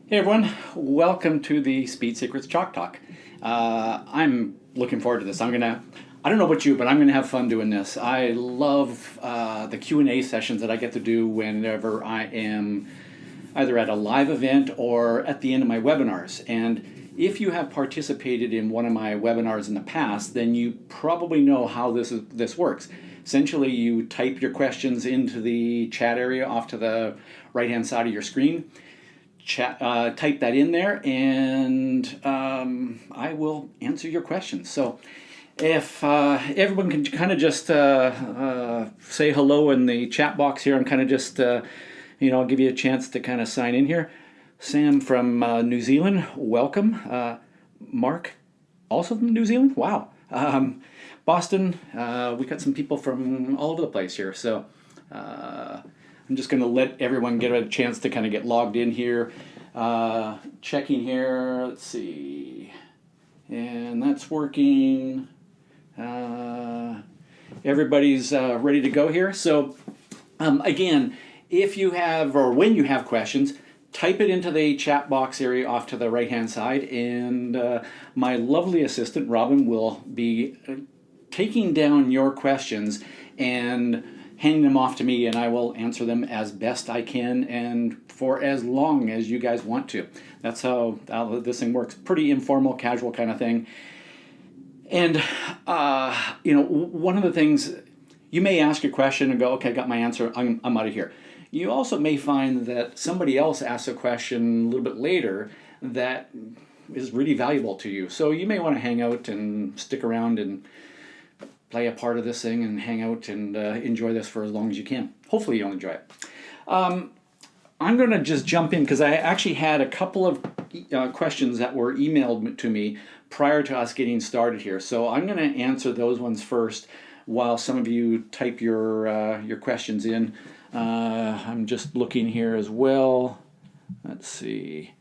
Hey everyone, welcome to the Speed Secrets Chalktalk. I'm looking forward to this. I don't know about you, but I'm gonna have fun doing this. I love the Q&A sessions that I get to do whenever I am either at a live event or at the end of my webinars. And if you have participated in one of my webinars in the past, then you probably know how this works. Essentially, you type your questions into the chat area off to the right-hand side of your screen. Type that in there, and I will answer your questions. So if everyone can kind of just say hello in the chat box here, and kind of just I'll give you a chance to kind of sign in here. Sam from New Zealand, welcome. Mark, also from New Zealand, wow. Boston, we got some people from all over the place here, so I'm just going to let everyone get a chance to kind of get logged in here. Checking here, let's see, and that's working. Everybody's ready to go here. So again, if you have, or when you have questions, type it into the chat box area off to the right hand side, and my lovely assistant Robin will be taking down your questions and handing them off to me, and I will answer them as best I can and for as long as you guys want to. That's how this thing works. Pretty informal, casual kind of thing. And one of the things, you may ask a question and go, okay, I got my answer, I'm out of here. You also may find that somebody else asks a question a little bit later that is really valuable to you. So you may want to hang out and stick around and play a part of this thing and hang out and enjoy this for as long as you can. Hopefully you'll enjoy it. I'm going to just jump in because I actually had a couple of questions that were emailed to me prior to us getting started here. So I'm going to answer those ones first while some of you type your questions in. I'm just looking here as well. Let's see.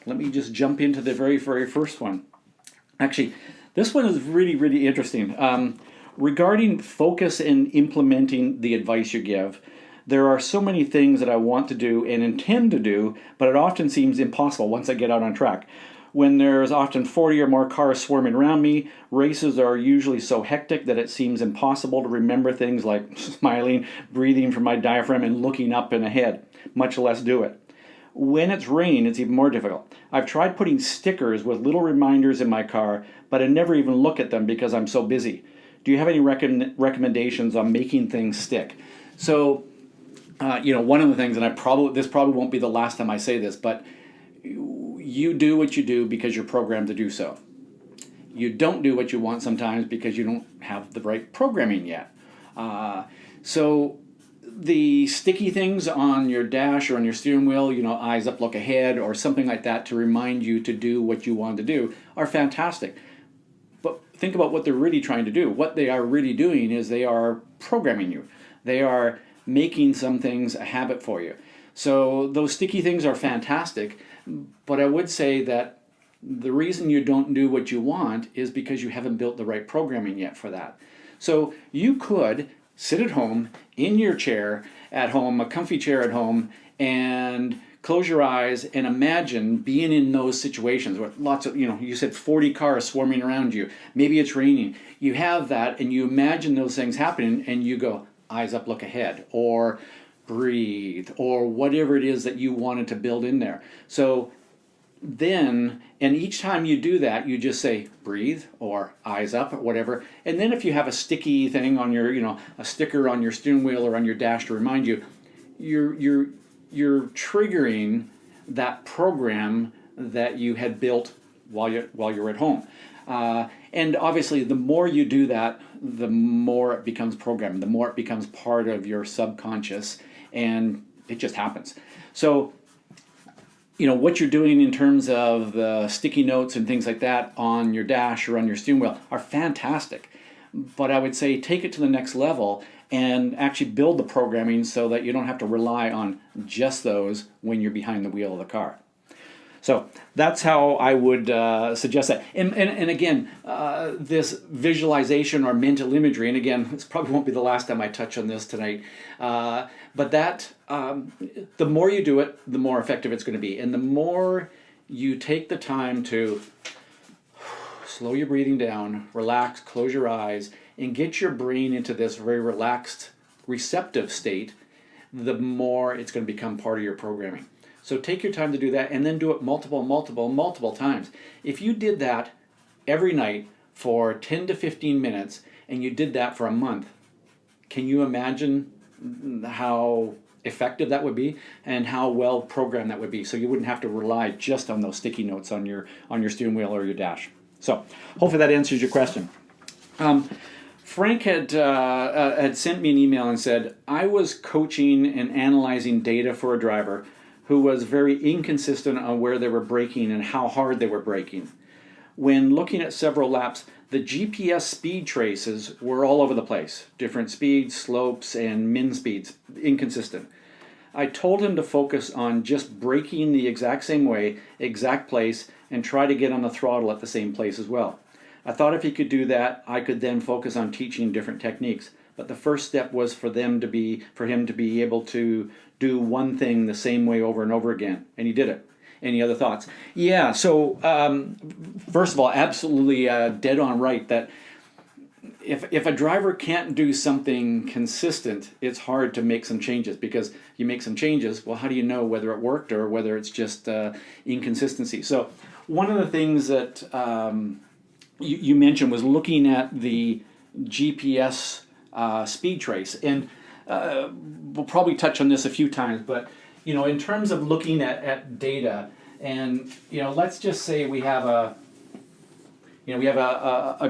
Let me just jump into the very first one. Actually, this one is really, really interesting. Regarding focus and implementing the advice you give, there are so many things that I want to do and intend to do, but it often seems impossible once I get out on track. When there's often 40 or more cars swarming around me, races are usually so hectic that it seems impossible to remember things like smiling, breathing from my diaphragm, and looking up and ahead, much less do it. When it's rain, it's even more difficult. I've tried putting stickers with little reminders in my car, but I never even look at them because I'm so busy. Do you have any recommendations on making things stick? So, one of the things, and this probably won't be the last time I say this, but you do what you do because you're programmed to do so. You don't do what you want sometimes because you don't have the right programming yet. So the sticky things on your dash or on your steering wheel, eyes up, look ahead, or something like that to remind you to do what you want to do are fantastic. But think about what they're really trying to do. What they are really doing is they are programming you. They are making some things a habit for you. So those sticky things are fantastic, but I would say that the reason you don't do what you want is because you haven't built the right programming yet for that. So you could sit at home in your chair at home, a comfy chair at home, and close your eyes and imagine being in those situations where lots of, you said 40 cars swarming around you. Maybe it's raining. You have that and you imagine those things happening and you go, eyes up, look ahead, or breathe, or whatever it is that you wanted to build in there. So then, and each time you do that, you just say breathe or eyes up or whatever. And then if you have a sticky thing on your, a sticker on your steering wheel or on your dash to remind you, you're triggering that program that you had built while you're at home. And obviously, the more you do that, the more it becomes programmed, the more it becomes part of your subconscious, and it just happens. So, what you're doing in terms of the sticky notes and things like that on your dash or on your steering wheel are fantastic. But I would say take it to the next level and actually build the programming so that you don't have to rely on just those when you're behind the wheel of the car. So that's how I would suggest that. And again, this visualization or mental imagery, and again, this probably won't be the last time I touch on this tonight, but that the more you do it, the more effective it's going to be. And the more you take the time to slow your breathing down, relax, close your eyes, and get your brain into this very relaxed, receptive state, the more it's going to become part of your programming. So take your time to do that, and then do it multiple times. If you did that every night for 10 to 15 minutes, and you did that for a month, can you imagine how effective that would be and how well programmed that would be? So you wouldn't have to rely just on those sticky notes on your steering wheel or your dash. So hopefully that answers your question. Frank had sent me an email and said, I was coaching and analyzing data for a driver who was very inconsistent on where they were braking and how hard they were braking. When looking at several laps, the GPS speed traces were all over the place. Different speeds, slopes, and min speeds, inconsistent. I told him to focus on just braking the exact same way, exact place, and try to get on the throttle at the same place as well. I thought if he could do that, I could then focus on teaching different techniques. But the first step was for him to be able to do one thing the same way over and over again, and he did it. Any other thoughts? Yeah. So first of all, absolutely dead on right that if a driver can't do something consistent, it's hard to make some changes, because you make some changes. Well, how do you know whether it worked or whether it's just inconsistency? So one of the things that you mentioned was looking at the GPS speed trace, and we'll probably touch on this a few times, but in terms of looking at data, and let's just say we have a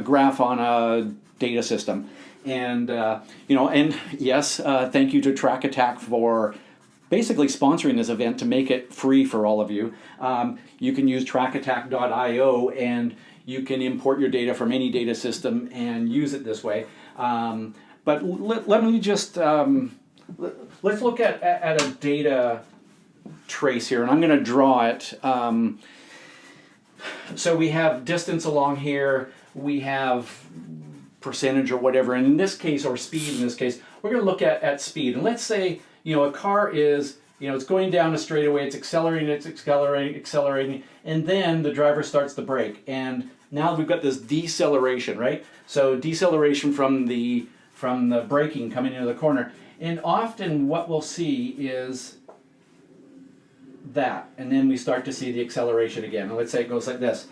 graph on a data system, and and yes, thank you to Track Attack for basically sponsoring this event to make it free for all of you. You can use trackattack.io, and you can import your data from any data system and use it this way. But let me just let's look at a data trace here, and I'm going to draw it. So we have distance along here, we have percentage or whatever, and in this case, or speed in this case, we're going to look at speed. And let's say a car is it's going down a straightaway, it's accelerating, and then the driver starts to brake, and now we've got this deceleration, right? So deceleration from the braking coming into the corner, and often what we'll see is that, and then we start to see the acceleration again. And let's say it goes like this.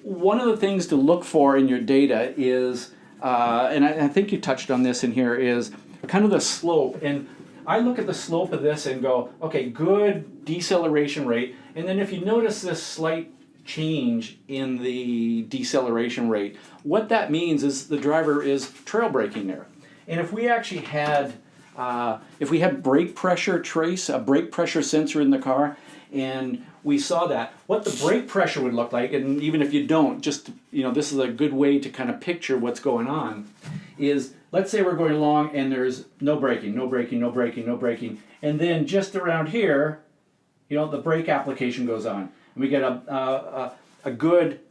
One of the things to look for in your data is, and I think you touched on this in here, is kind of the slope. And I look at the slope of this and go, okay, good deceleration rate. And then if you notice this slight change in the deceleration rate, what that means is the driver is trail braking there. And if we actually had brake pressure trace, a brake pressure sensor in the car, and we saw that, what the brake pressure would look like, and even if you don't, just this is a good way to kind of picture what's going on, is let's say we're going along and there's no braking, and then just around here, the brake application goes on, and we get a good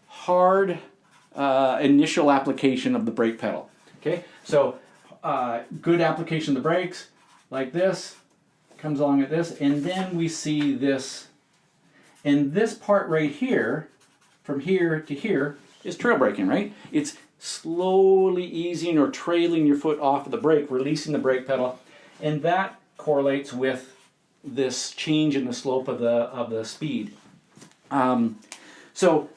hard initial application of the brake pedal. Okay, so good application of the brakes, like this, comes along at this, and then we see this, and this part right here, from here to here, is trail braking, right? It's slowly easing or trailing your foot off of the brake, releasing the brake pedal, and that correlates with this change in the slope of the speed. So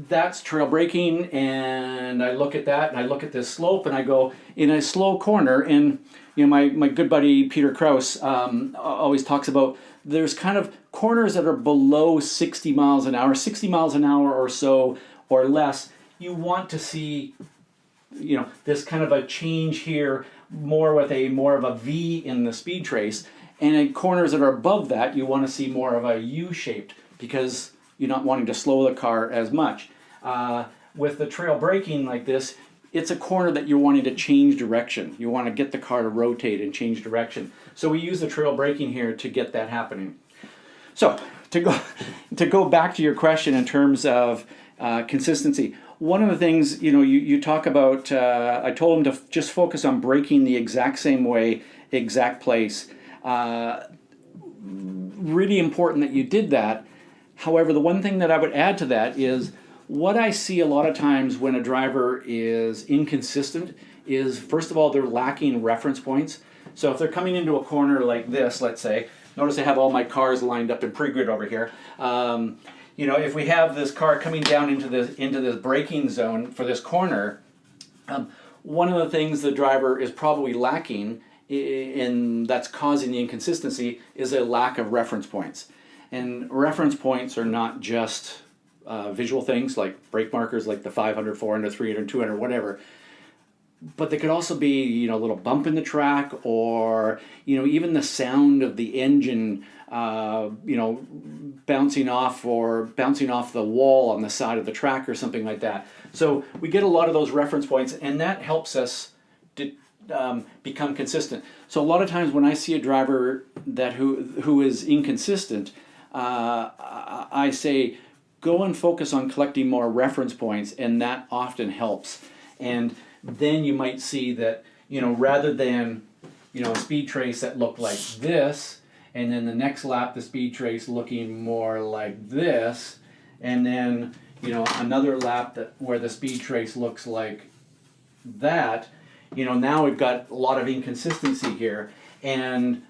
that's trail braking, and I look at that, and I look at this slope, and I go, in a slow corner, and my good buddy Peter Krause always talks about there's kind of corners that are below 60 miles an hour, 60 miles an hour or so, or less. You want to see this kind of a change here, more of a V in the speed trace, and in corners that are above that, you want to see more of a U-shaped, because you're not wanting to slow the car as much. With the trail braking like this, it's a corner that you're wanting to change direction. You want to get the car to rotate and change direction. So we use the trail braking here to get that happening. So to go to go back to your question in terms of consistency, one of the things, you talk about, I told him to just focus on braking the exact same way, exact place. Really important that you did that. However, the one thing that I would add to that is what I see a lot of times when a driver is inconsistent is, first of all, they're lacking reference points. So if they're coming into a corner like this, let's say, notice I have all my cars lined up in pre-grid over here. If we have this car coming down into this braking zone for this corner, one of the things the driver is probably lacking, and that's causing the inconsistency, is a lack of reference points. And reference points are not just visual things like brake markers, like the 500, 400, 300, 200, whatever. But they could also be, a little bump in the track, or even the sound of the engine, bouncing off the wall on the side of the track or something like that. So we get a lot of those reference points, and that helps us to become consistent. So a lot of times when I see a driver who is inconsistent, I say go and focus on collecting more reference points, and that often helps. And then you might see that, rather than, a speed trace that looked like this, and then the next lap the speed trace looking more like this, and then, another lap where the speed trace looks like that, now we've got a lot of inconsistency here. And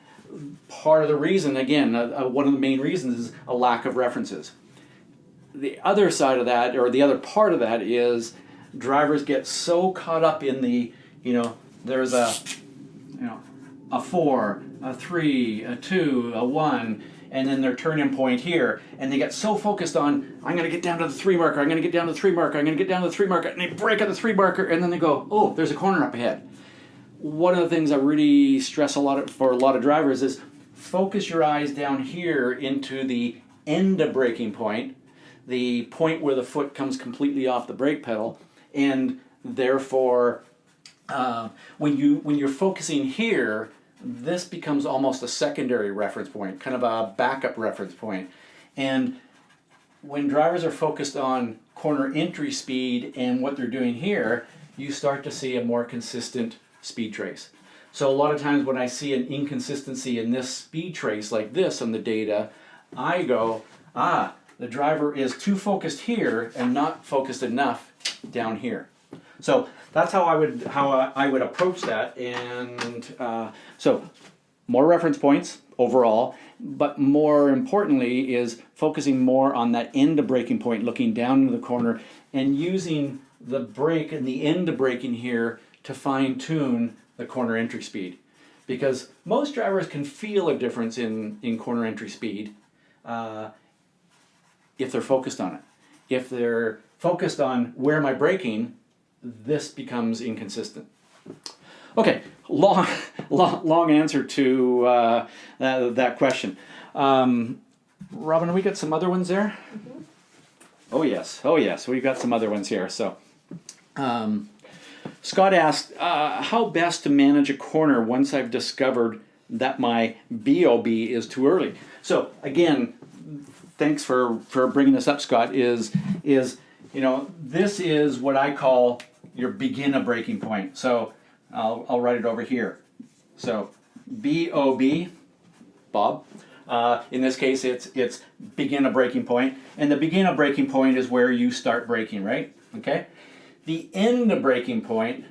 part of the reason, again, one of the main reasons is a lack of references. The other side of that, or the other part of that, is drivers get so caught up in the, there's a 4, a 3, a 2, a 1, and then their turn-in point here, and they get so focused on, I'm going to get down to the 3 marker, I'm going to get down to the 3 marker, I'm going to get down to the 3 marker, and they break at the 3 marker, and then they go, oh, there's a corner up ahead. One of the things I really stress for a lot of drivers is focus your eyes down here into the end of braking point, the point where the foot comes completely off the brake pedal, and therefore when you're focusing here, this becomes almost a secondary reference point, kind of a backup reference point. And when drivers are focused on corner entry speed and what they're doing here, you start to see a more consistent speed trace. So a lot of times when I see an inconsistency in this speed trace like this on the data, I go, the driver is too focused here and not focused enough down here. So that's how I would approach that. And so more reference points overall, but more importantly is focusing more on that end of braking point, looking down into the corner, and using the brake and the end of braking here to fine tune the corner entry speed. Because most drivers can feel a difference in corner entry speed if they're focused on it. If they're focused on where am I braking, this becomes inconsistent. Okay, long answer to that question. Robin, we got some other ones there? Mm-hmm. Oh yes, we've got some other ones here. So, Scott asked, how best to manage a corner once I've discovered that my BOB is too early? So again, thanks for bringing this up, Scott. Is this is what I call your begin a braking point. So I'll write it over here. So BOB, Bob. In this case, it's begin a braking point, and the begin a braking point is where you start braking, right? Okay. The end of braking point,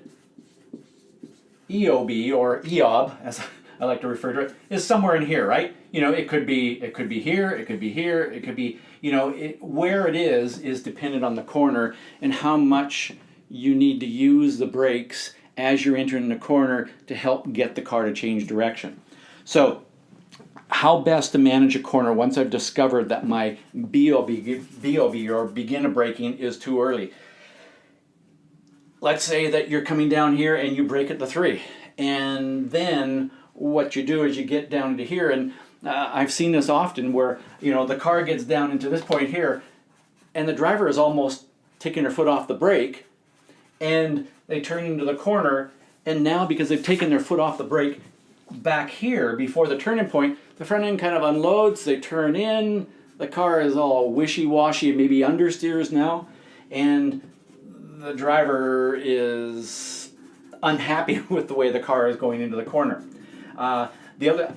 EOB or EOB, as I like to refer to it, is somewhere in here, right? It could be here, it could be here, it could be, where it is dependent on the corner and how much you need to use the brakes as you're entering the corner to help get the car to change direction. So, how best to manage a corner once I've discovered that my BOB or begin a braking is too early. Let's say that you're coming down here and you brake at the 3, and then what you do is you get down to here, and I've seen this often where the car gets down into this point here, and the driver is almost taking their foot off the brake, and they turn into the corner, and now because they've taken their foot off the brake back here before the turning point, the front end kind of unloads, they turn in, the car is all wishy-washy, maybe understeers now, and the driver is unhappy with the way the car is going into the corner. The other,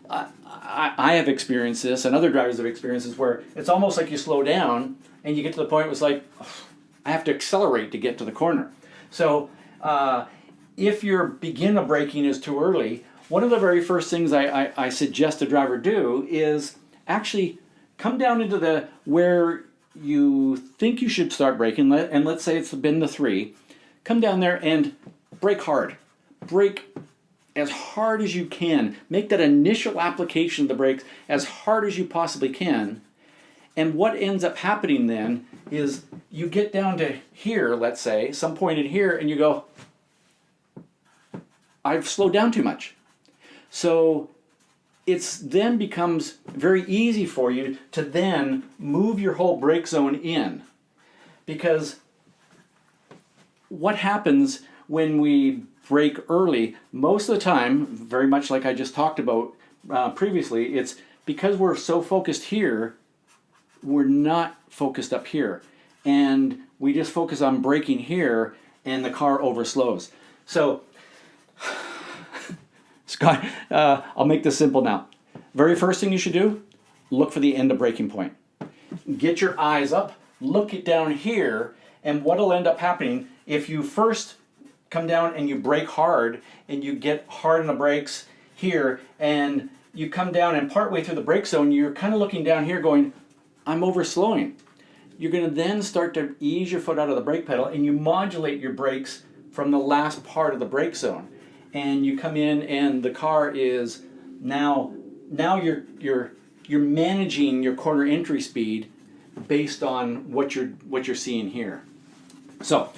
I have experienced this, and other drivers have experienced this, where it's almost like you slow down and you get to the point where it's like, oh, I have to accelerate to get to the corner. So if your beginner braking is too early, one of the very first things I suggest a driver do is actually come down into where you think you should start braking, and let's say it's been the 3, come down there and brake hard. Brake as hard as you can. Make that initial application of the brakes as hard as you possibly can. And what ends up happening then is you get down to here, let's say, some point in here, and you go, I've slowed down too much. So it's then becomes very easy for you to then move your whole brake zone in. Because what happens when we brake early, most of the time, very much like I just talked about previously, it's because we're so focused here, we're not focused up here. And we just focus on braking here, and the car overslows. So, Scott, I'll make this simple now. Very first thing you should do, look for the end of braking point. Get your eyes up, look it down here, and what'll end up happening if you first come down and you brake hard and you get hard on the brakes here and you come down and partway through the brake zone, you're kind of looking down here going, I'm overslowing. You're going to then start to ease your foot out of the brake pedal and you modulate your brakes from the last part of the brake zone. And you come in and the car is now you're managing your corner entry speed based on what you're seeing here. So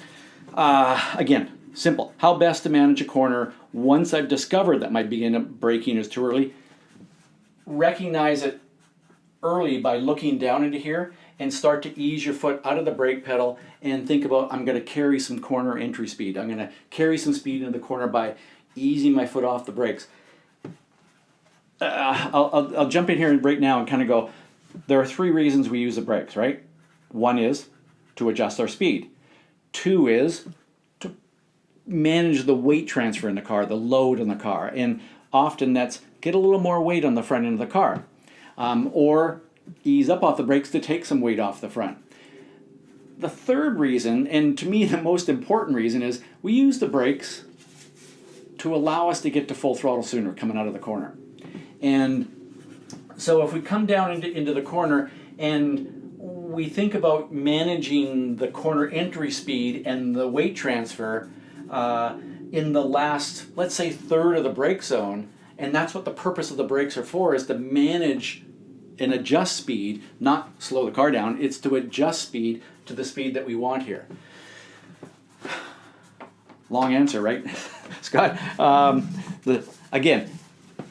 again, simple. How best to manage a corner once I've discovered that my beginning braking is too early? Recognize it early by looking down into here and start to ease your foot out of the brake pedal and think about, I'm going to carry some corner entry speed. I'm going to carry some speed into the corner by easing my foot off the brakes. I'll jump in here and brake now and kind of go, there are 3 reasons we use the brakes, right? 1 is to adjust our speed. 2 is to manage the weight transfer in the car, the load in the car. And often that's get a little more weight on the front end of the car. Or ease up off the brakes to take some weight off the front. The 3rd reason, and to me the most important reason, is we use the brakes to allow us to get to full throttle sooner coming out of the corner. And so if we come down into the corner and we think about managing the corner entry speed and the weight transfer in the last, let's say, 1/3 of the brake zone, and that's what the purpose of the brakes are for, is to manage and adjust speed, not slow the car down. It's to adjust speed to the speed that we want here. Long answer, right, Scott? Again,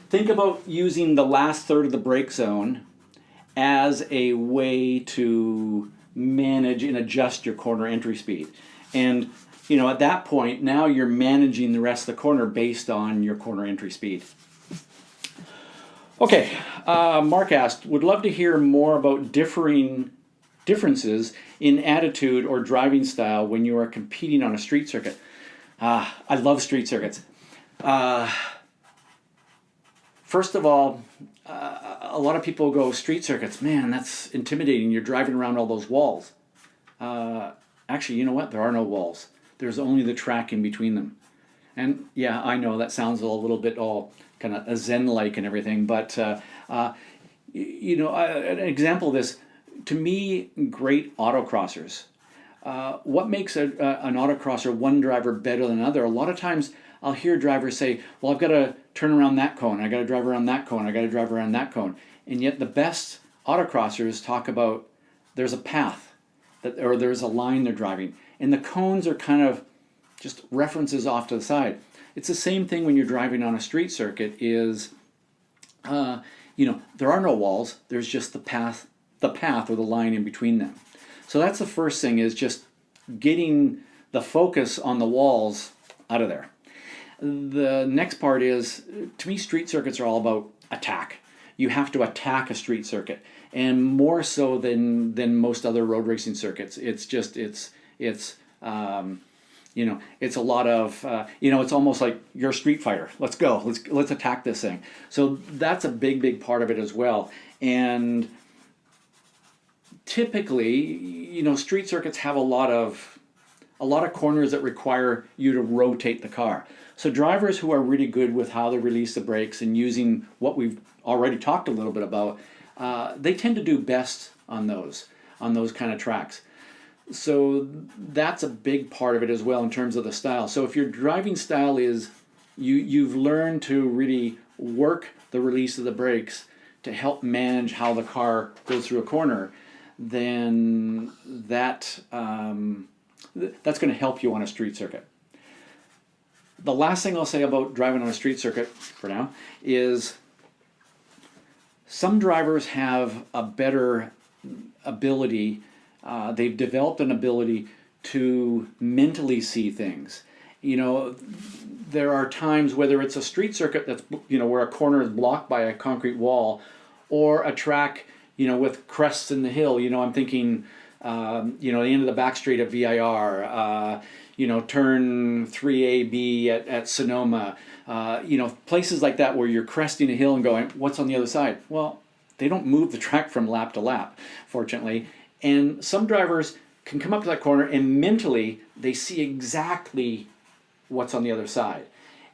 think about using the last 1/3 of the brake zone as a way to manage and adjust your corner entry speed. And at that point, now you're managing the rest of the corner based on your corner entry speed. Okay, Mark asked, would love to hear more about differences in attitude or driving style when you are competing on a street circuit. I love street circuits. First of all, a lot of people go, street circuits, man, that's intimidating. You're driving around all those walls. Actually, you know what? There are no walls. There's only the track in between them. And yeah, I know that sounds a little bit all kind of Zen-like and everything, but an example of this, to me, great autocrossers. What makes an autocrosser one driver better than another? A lot of times I'll hear drivers say, well, I've got to turn around that cone, I got to drive around that cone, I got to drive around that cone. And yet the best autocrossers talk about there's a path, or there's a line they're driving. And the cones are kind of just references off to the side. It's the same thing when you're driving on a street circuit is, there are no walls, there's just the path or the line in between them. So that's the first thing, is just getting the focus on the walls out of there. The next part is, to me, street circuits are all about attack. You have to attack a street circuit. and more so than most other road racing circuits. It's it's a lot of it's almost like you're a street fighter. Let's go. Let's attack this thing. So that's a big part of it as well. And typically, street circuits have a lot of corners that require you to rotate the car. So drivers who are really good with how they release the brakes and using what we've already talked a little bit about, they tend to do best on those kind of tracks. So that's a big part of it as well in terms of the style. So if your driving style is you've learned to really work the release of the brakes to help manage how the car goes through a corner, then that's going to help you on a street circuit. The last thing I'll say about driving on a street circuit for now is some drivers have a better ability. They've developed an ability to mentally see things. There are times, whether it's a street circuit that's where a corner is blocked by a concrete wall, or a track with crests in the hill. I'm thinking the end of the back straight at VIR, turn 3AB at Sonoma, places like that where you're cresting a hill and going, what's on the other side? Well, they don't move the track from lap to lap, fortunately. And some drivers can come up to that corner and mentally they see exactly what's on the other side.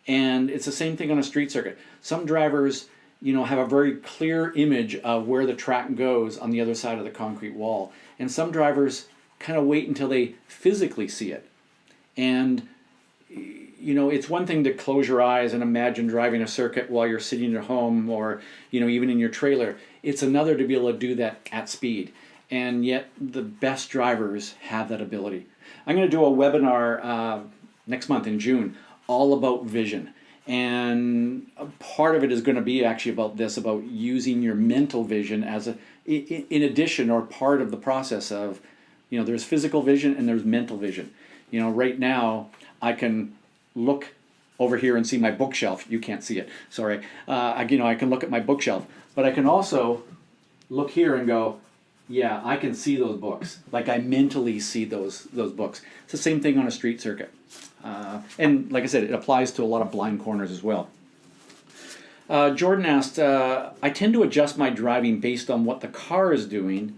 And it's the same thing on a street circuit. Some drivers, have a very clear image of where the track goes on the other side of the concrete wall. And some drivers kind of wait until they physically see it. And it's one thing to close your eyes and imagine driving a circuit while you're sitting at home or, even in your trailer. It's another to be able to do that at speed. And yet the best drivers have that ability. I'm going to do a webinar next month in June all about vision. And a part of it is going to be actually about using your mental vision as in addition or part of the process of, there's physical vision and there's mental vision. Right now I can look over here and see my bookshelf. You can't see it, sorry. I can look at my bookshelf, but I can also look here and go, yeah, I can see those books. Like I mentally see those books. It's the same thing on a street circuit. And like I said, it applies to a lot of blind corners as well. Jordan asked, I tend to adjust my driving based on what the car is doing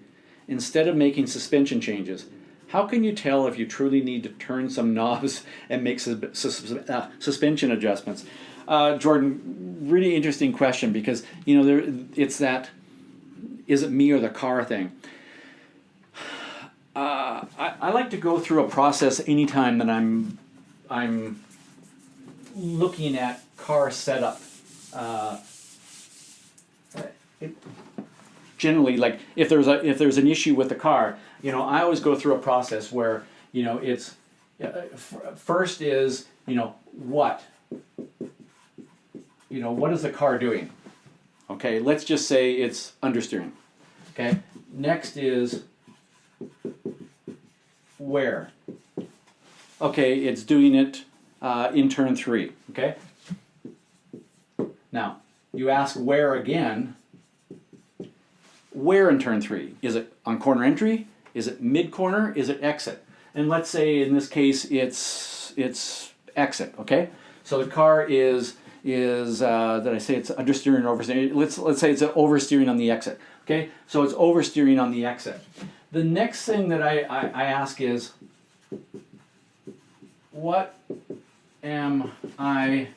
instead of making suspension changes. How can you tell if you truly need to turn some knobs and make suspension adjustments? Jordan, really interesting question because, it's that, is it me or the car thing? I like to go through a process anytime that I'm looking at car setup. Generally, like if there's an issue with the car, I always go through a process where it's first is what is the car doing? Okay, let's just say it's understeering. Okay, next is where. Okay, it's doing it in turn 3. Okay. Now you ask where again. Where in turn 3? Is it on corner entry? Is it mid corner? Is it exit? And let's say in this case it's exit. Okay, so the car is did I say it's understeering or oversteering? Let's say it's an oversteering on the exit. Okay, so it's oversteering on the exit. The next thing that I ask is, what am I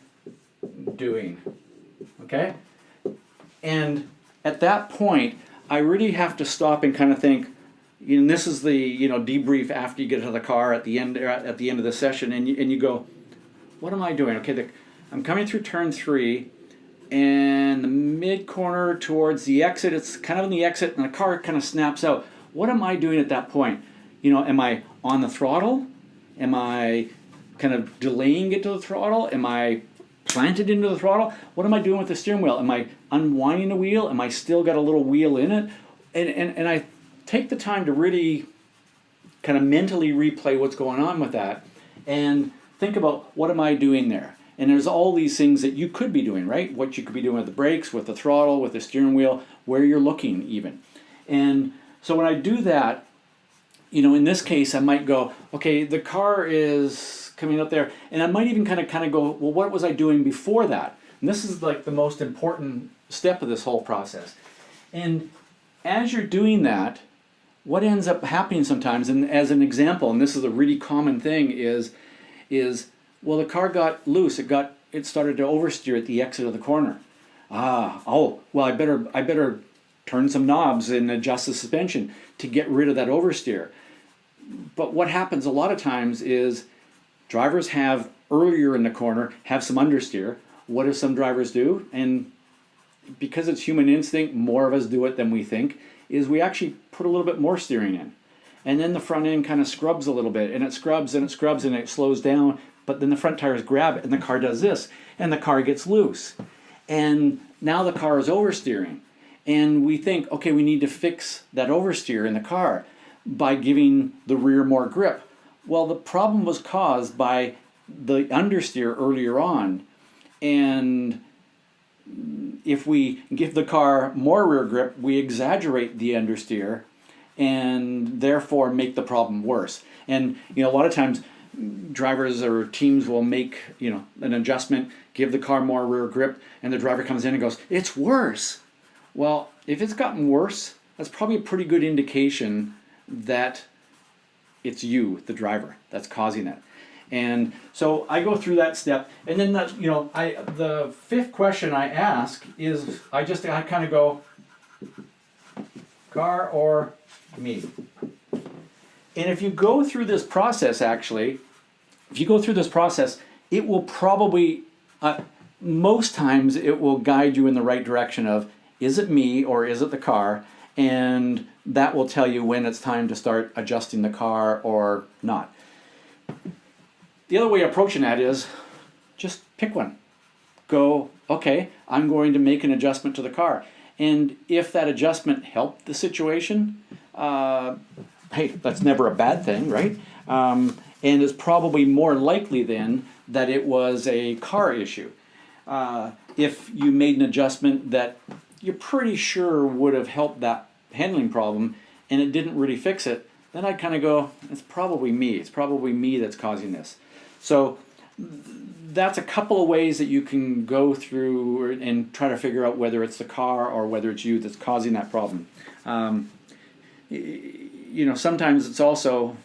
doing? Okay, and at that point I really have to stop and kind of think. And this is the debrief after you get out of the car at the end of the session, and you go, what am I doing? Okay, I'm coming through turn 3, and the mid corner towards the exit. It's kind of in the exit, and the car kind of snaps out. What am I doing at that point? Am I on the throttle? Am I kind of delaying it to the throttle? Am I planted into the throttle? What am I doing with the steering wheel? Am I unwinding the wheel? Am I still got a little wheel in it? And I take the time to really kind of mentally replay what's going on with that and think about what am I doing there. And there's all these things that you could be doing, right? What you could be doing with the brakes, with the throttle, with the steering wheel, where you're looking even. And so when I do that, in this case, I might go, okay, the car is coming up there, and I might even kind of go, well, what was I doing before that? And this is like the most important step of this whole process. And as you're doing that, what ends up happening sometimes, and as an example, and this is a really common thing, is well, the car got loose. It started to oversteer at the exit of the corner. Well, I better turn some knobs and adjust the suspension to get rid of that oversteer. But what happens a lot of times is drivers have earlier in the corner have some understeer. What do some drivers do? And because it's human instinct, more of us do it than we think, is we actually put a little bit more steering in. And then the front end kind of scrubs a little bit, and it scrubs and it scrubs and it slows down, but then the front tires grab it and the car does this, and the car gets loose. And now the car is oversteering. And we think, okay, we need to fix that oversteer in the car by giving the rear more grip. Well, the problem was caused by the understeer earlier on. And if we give the car more rear grip, we exaggerate the understeer and therefore make the problem worse. And a lot of times drivers or teams will make an adjustment, give the car more rear grip, and the driver comes in and goes, it's worse. Well, if it's gotten worse, that's probably a pretty good indication that it's you, the driver, that's causing it. And so I go through that step, and then the fifth question I ask is I kind of go, car or me? And if you go through this process, it will probably, most times it will guide you in the right direction of, is it me or is it the car? And that will tell you when it's time to start adjusting the car or not. The other way of approaching that is just pick one. Go, okay, I'm going to make an adjustment to the car. And if that adjustment helped the situation, hey, that's never a bad thing, right? And it's probably more likely then that it was a car issue. If you made an adjustment that you're pretty sure would have helped that handling problem and it didn't really fix it, then I'd kind of go, it's probably me. It's probably me that's causing this. So that's a couple of ways that you can go through and try to figure out whether it's the car or whether it's you that's causing that problem. Sometimes it's also,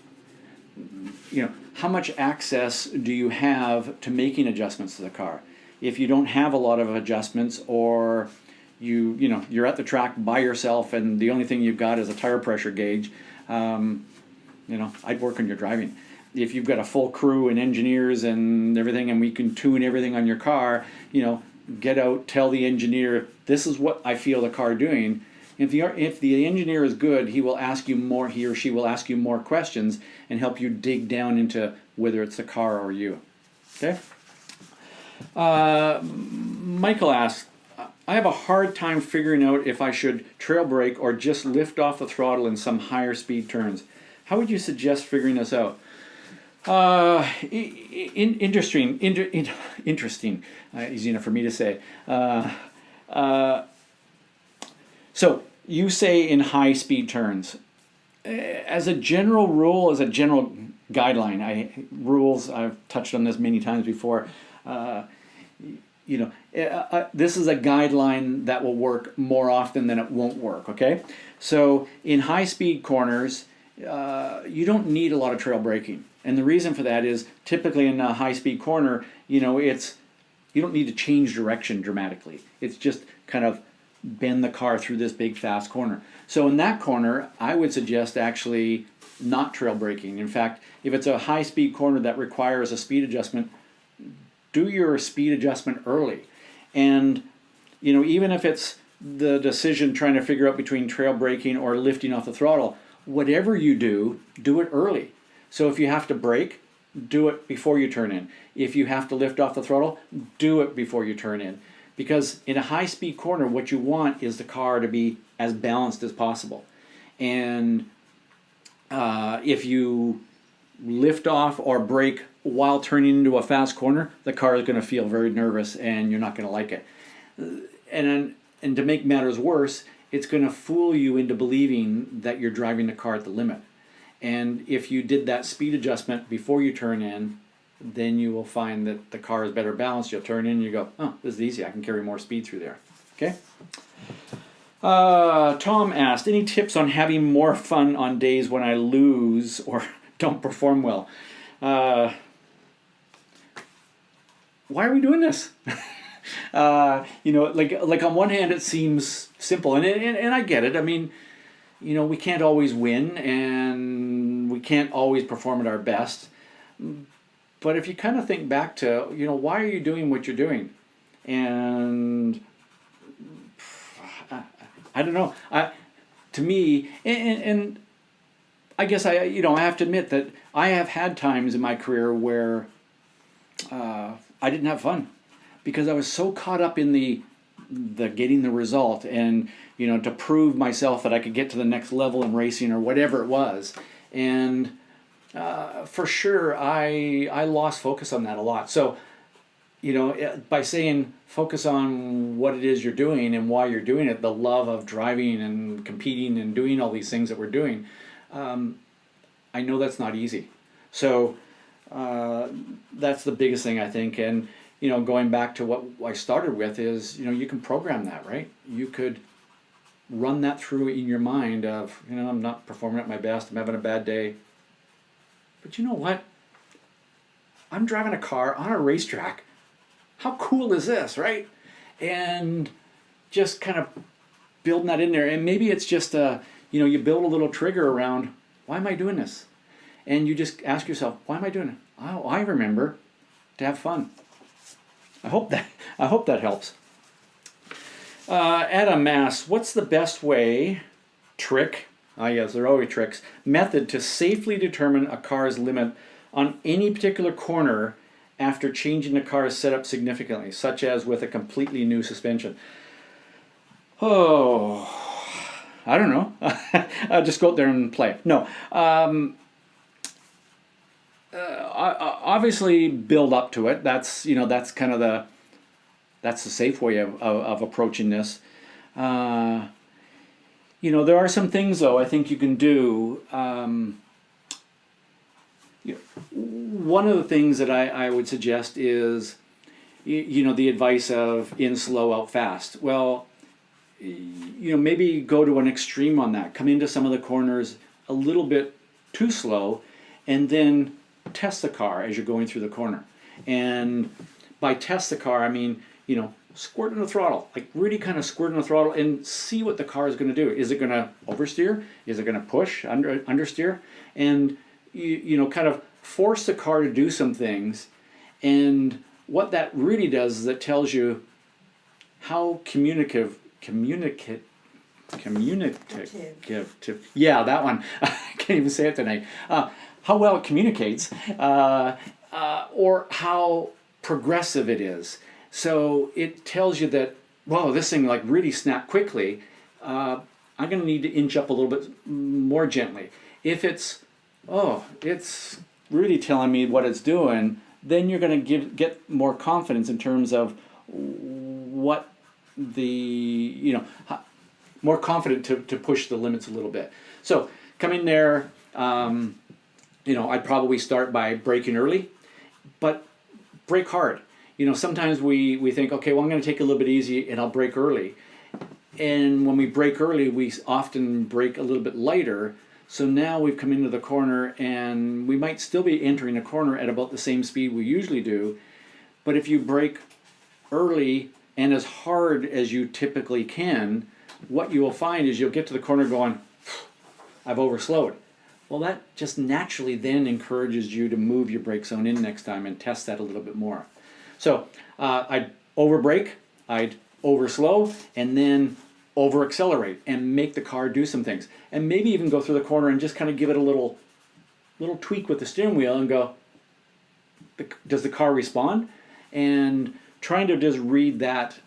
how much access do you have to making adjustments to the car? If you don't have a lot of adjustments, or you're at the track by yourself and the only thing you've got is a tire pressure gauge, I'd work on your driving. If you've got a full crew and engineers and everything, and we can tune everything on your car, get out, tell the engineer, this is what I feel the car doing. If the engineer is good, he or she will ask you more questions and help you dig down into whether it's the car or you. Okay? Michael asks, I have a hard time figuring out if I should trail brake or just lift off the throttle in some higher speed turns. How would you suggest figuring this out? Interesting. Easy enough for me to say. So you say in high speed turns. As a general rule, as a general guideline, I've touched on this many times before. This is a guideline that will work more often than it won't work. Okay, so in high speed corners, you don't need a lot of trail braking. And the reason for that is typically in a high-speed corner, you don't need to change direction dramatically. It's just kind of bend the car through this big, fast corner. So in that corner, I would suggest actually not trail braking. In fact, if it's a high-speed corner that requires a speed adjustment, do your speed adjustment early. And, even if it's the decision trying to figure out between trail braking or lifting off the throttle, whatever you do it early. So if you have to brake, do it before you turn in. If you have to lift off the throttle, do it before you turn in. Because in a high-speed corner, what you want is the car to be as balanced as possible. And if you lift off or brake while turning into a fast corner, the car is going to feel very nervous and you're not going to like it. And to make matters worse, it's going to fool you into believing that you're driving the car at the limit. And if you did that speed adjustment before you turn in, then you will find that the car is better balanced. You'll turn in and you go, oh, this is easy. I can carry more speed through there. Okay? Tom asked, any tips on having more fun on days when I lose or don't perform well? Why are we doing this? Like on one hand it seems simple, and I get it. I mean, we can't always win and we can't always perform at our best. But if you kind of think back to, why are you doing what you're doing? And I don't know. To me, and I guess I have to admit that I have had times in my career where I didn't have fun because I was so caught up in the getting the result and to prove myself that I could get to the next level in racing or whatever it was. And for sure, I lost focus on that a lot. So, by saying focus on what it is you're doing and why you're doing it, the love of driving and competing and doing all these things that we're doing, I know that's not easy. So that's the biggest thing, I think. And, going back to what I started with is, you can program that, right? You could run that through in your mind of, I'm not performing at my best, I'm having a bad day. But you know what? I'm driving a car on a racetrack. How cool is this, right? And just kind of building that in there. And maybe it's just, you build a little trigger around, why am I doing this? And you just ask yourself, why am I doing it? Oh, I remember to have fun. I hope that helps. Adam asks, what's the best trick, yes, there are always tricks, method to safely determine a car's limit on any particular corner after changing the car's setup significantly, such as with a completely new suspension? Oh, I don't know. I'll just go out there and play. No. Obviously build up to it. That's kind of that's the safe way of approaching this. There are some things though I think you can do. One of the things that I would suggest is the advice of in slow, out fast. Well, maybe go to an extreme on that. Come into some of the corners a little bit too slow, and then test the car as you're going through the corner. And by test the car, I mean, squirt in the throttle, like really kind of squirt in the throttle and see what the car is going to do. Is it going to oversteer? Is it going to push, understeer? And, kind of force the car to do some things. And what that really does is it tells you how communicative, yeah, that one, I can't even say it tonight, how well it communicates, or how progressive it is. So it tells you that, wow, this thing like really snapped quickly, I'm going to need to inch up a little bit more gently. If it's really telling me what it's doing, then you're going to get more confidence in terms of what more confident to push the limits a little bit. So come in there, I'd probably start by braking early, but brake hard. Sometimes we think, okay, well, I'm going to take it a little bit easy and I'll brake early. And when we brake early, we often brake a little bit lighter. So now we've come into the corner and we might still be entering a corner at about the same speed we usually do. But if you brake early and as hard as you typically can, what you will find is you'll get to the corner going, I've overslowed. Well, that just naturally then encourages you to move your brake zone in next time and test that a little bit more. So I'd overbrake, I'd overslow, and then over accelerate and make the car do some things. And maybe even go through the corner and just kind of give it a little tweak with the steering wheel and go, does the car respond? And trying to just read that,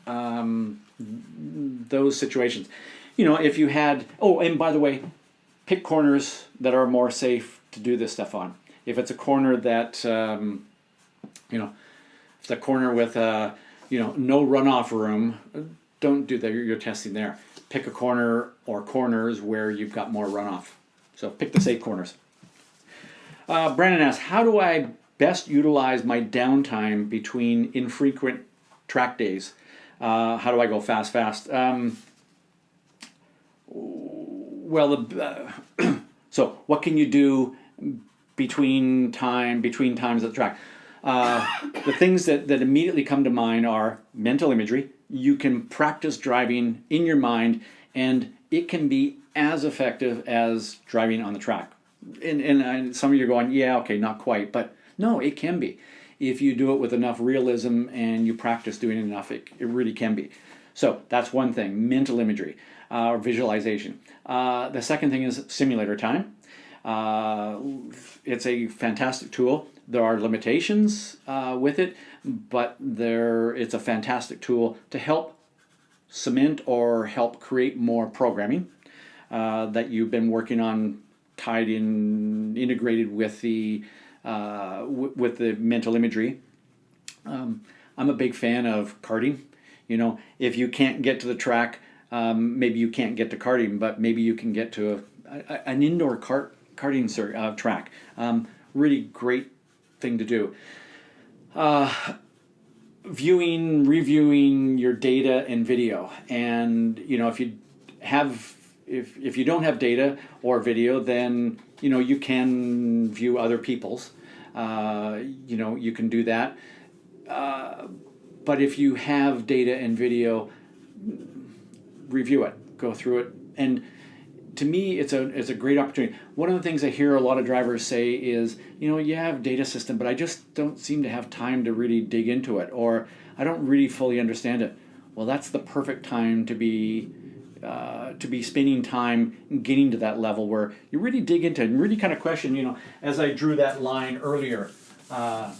those situations. If you had, and by the way, pick corners that are more safe to do this stuff on. If it's a corner that, if it's a corner with, no runoff room, don't do that. You're testing there. Pick a corner or corners where you've got more runoff. So pick the safe corners. Brandon asks, how do I best utilize my downtime between infrequent track days? How do I go fast? So what can you do between times at the track? The things that immediately come to mind are mental imagery. You can practice driving in your mind, and it can be as effective as driving on the track. And some of you are going, yeah, okay, not quite, but no, it can be. If you do it with enough realism and you practice doing it enough, it really can be. So that's one thing, mental imagery or visualization. The second thing is simulator time. It's a fantastic tool. There are limitations with it, but it's a fantastic tool to help cement or help create more programming that you've been working on, tied in, integrated with the mental imagery. I'm a big fan of karting. If you can't get to the track, maybe you can't get to karting, but maybe you can get to an indoor karting track. Really great thing to do. Reviewing your data and video, and if you don't have data or video, then you can view other people's. You can do that. But if you have data and video, review it, go through it, and to me, it's a great opportunity. One of the things I hear a lot of drivers say is, you have data system, but I just don't seem to have time to really dig into it, or I don't really fully understand it. Well, that's the perfect time to be spending time getting to that level where you really dig into it and really kind of question. As I drew that line earlier, as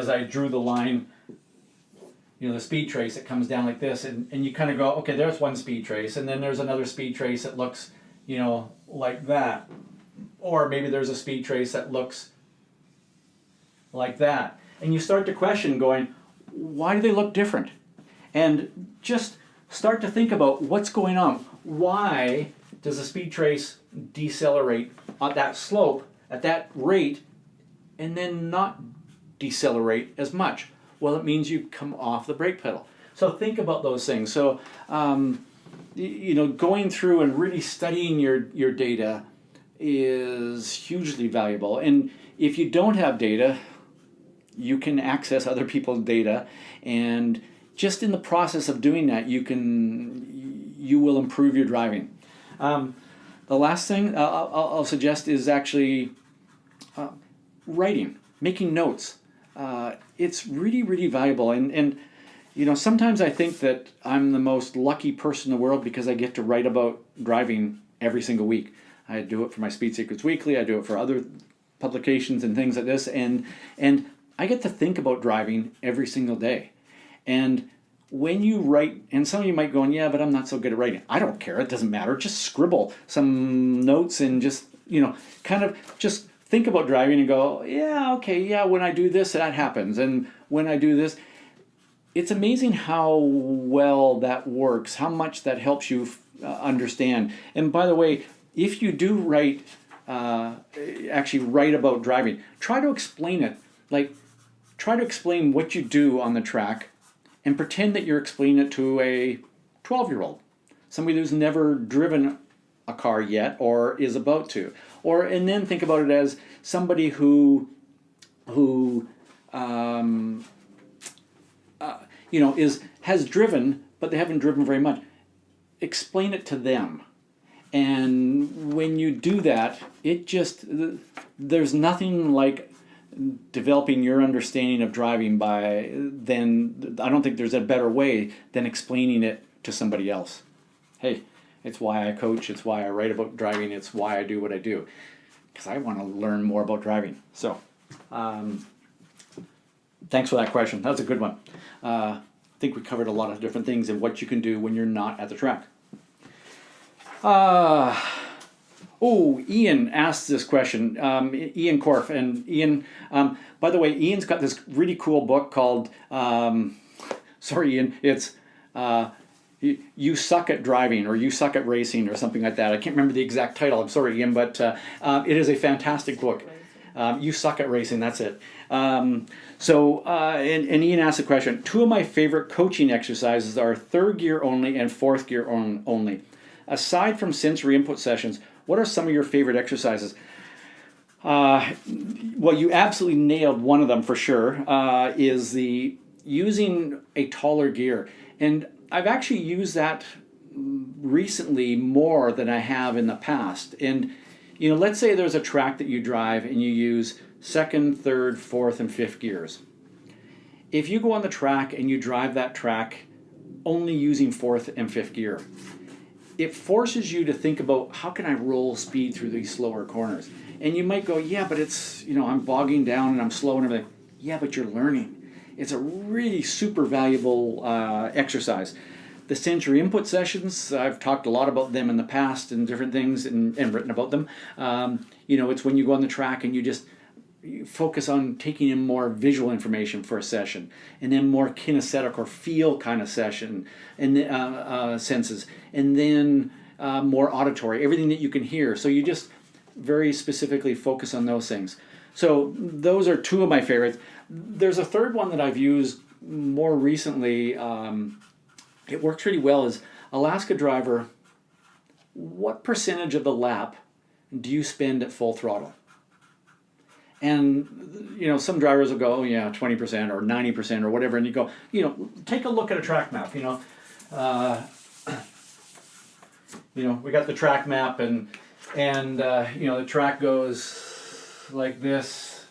I drew the line. The speed trace, it comes down like this, and you kind of go, okay, there's one speed trace, and then there's another speed trace that looks, like that. Or maybe there's a speed trace that looks like that. And you start to question going, why do they look different? And just start to think about what's going on. Why does a speed trace decelerate on that slope at that rate and then not decelerate as much? Well, it means you come off the brake pedal. So think about those things. So, going through and really studying your data is hugely valuable. And if you don't have data, you can access other people's data. And just in the process of doing that, you will improve your driving. The last thing I'll suggest is actually writing, making notes. It's really, really valuable. And sometimes I think that I'm the most lucky person in the world because I get to write about driving every single week. I do it for my Speed Secrets Weekly. I do it for other publications and things like this. And I get to think about driving every single day. And when you write, and some of you might go, yeah, but I'm not so good at writing. I don't care. It doesn't matter. Just scribble some notes and just, kind of just think about driving and go, yeah, okay, yeah, when I do this, that happens. And when I do this, it's amazing how well that works, how much that helps you understand. And by the way, if you do write about driving, try to explain it. Try to explain what you do on the track and pretend that you're explaining it to a 12-year-old, somebody who's never driven a car yet or is about to. And then think about it as somebody who has driven, but they haven't driven very much. Explain it to them. And when you do that, there's nothing like developing your understanding of driving I don't think there's a better way than explaining it to somebody else. Hey, it's why I coach, it's why I write about driving, it's why I do what I do. Because I want to learn more about driving. So, thanks for that question. That's a good one. I think we covered a lot of different things and what you can do when you're not at the track. Ian asked this question, Ian Korf. And Ian, by the way, Ian's got this really cool book called sorry, Ian, it's you suck at driving, or you suck at racing, or something like that. I can't remember the exact title. I'm sorry, Ian, but it is a fantastic book. You suck at racing. That's it. And Ian asked the question. 2 of my favorite coaching exercises are third gear only and fourth gear only. Aside from sensory input sessions, what are some of your favorite exercises? Well, you absolutely nailed one of them for sure. Is the using a taller gear, and I've actually used that recently more than I have in the past. And let's say there's a track that you drive and you use second, third, fourth, and fifth gears. If you go on the track and you drive that track only using fourth and fifth gear, it forces you to think about, how can I roll speed through these slower corners? And you might go, yeah, but it's, I'm bogging down and I'm slow and everything. Yeah, but you're learning. It's a really super valuable exercise. The sensory input sessions, I've talked a lot about them in the past and different things and written about them. It's when you go on the track and you focus on taking in more visual information for a session, and then more kinesthetic or feel kind of session and senses, and then more auditory, everything that you can hear. So you just very specifically focus on those things. So those are 2 of my favorites. There's a third one that I've used more recently. It works really well. Is Alaska driver, what percentage of the lap do you spend at full throttle? And some drivers will go, 20% or 90% or whatever, and you go, take a look at a track map. We got the track map, and the track goes like this.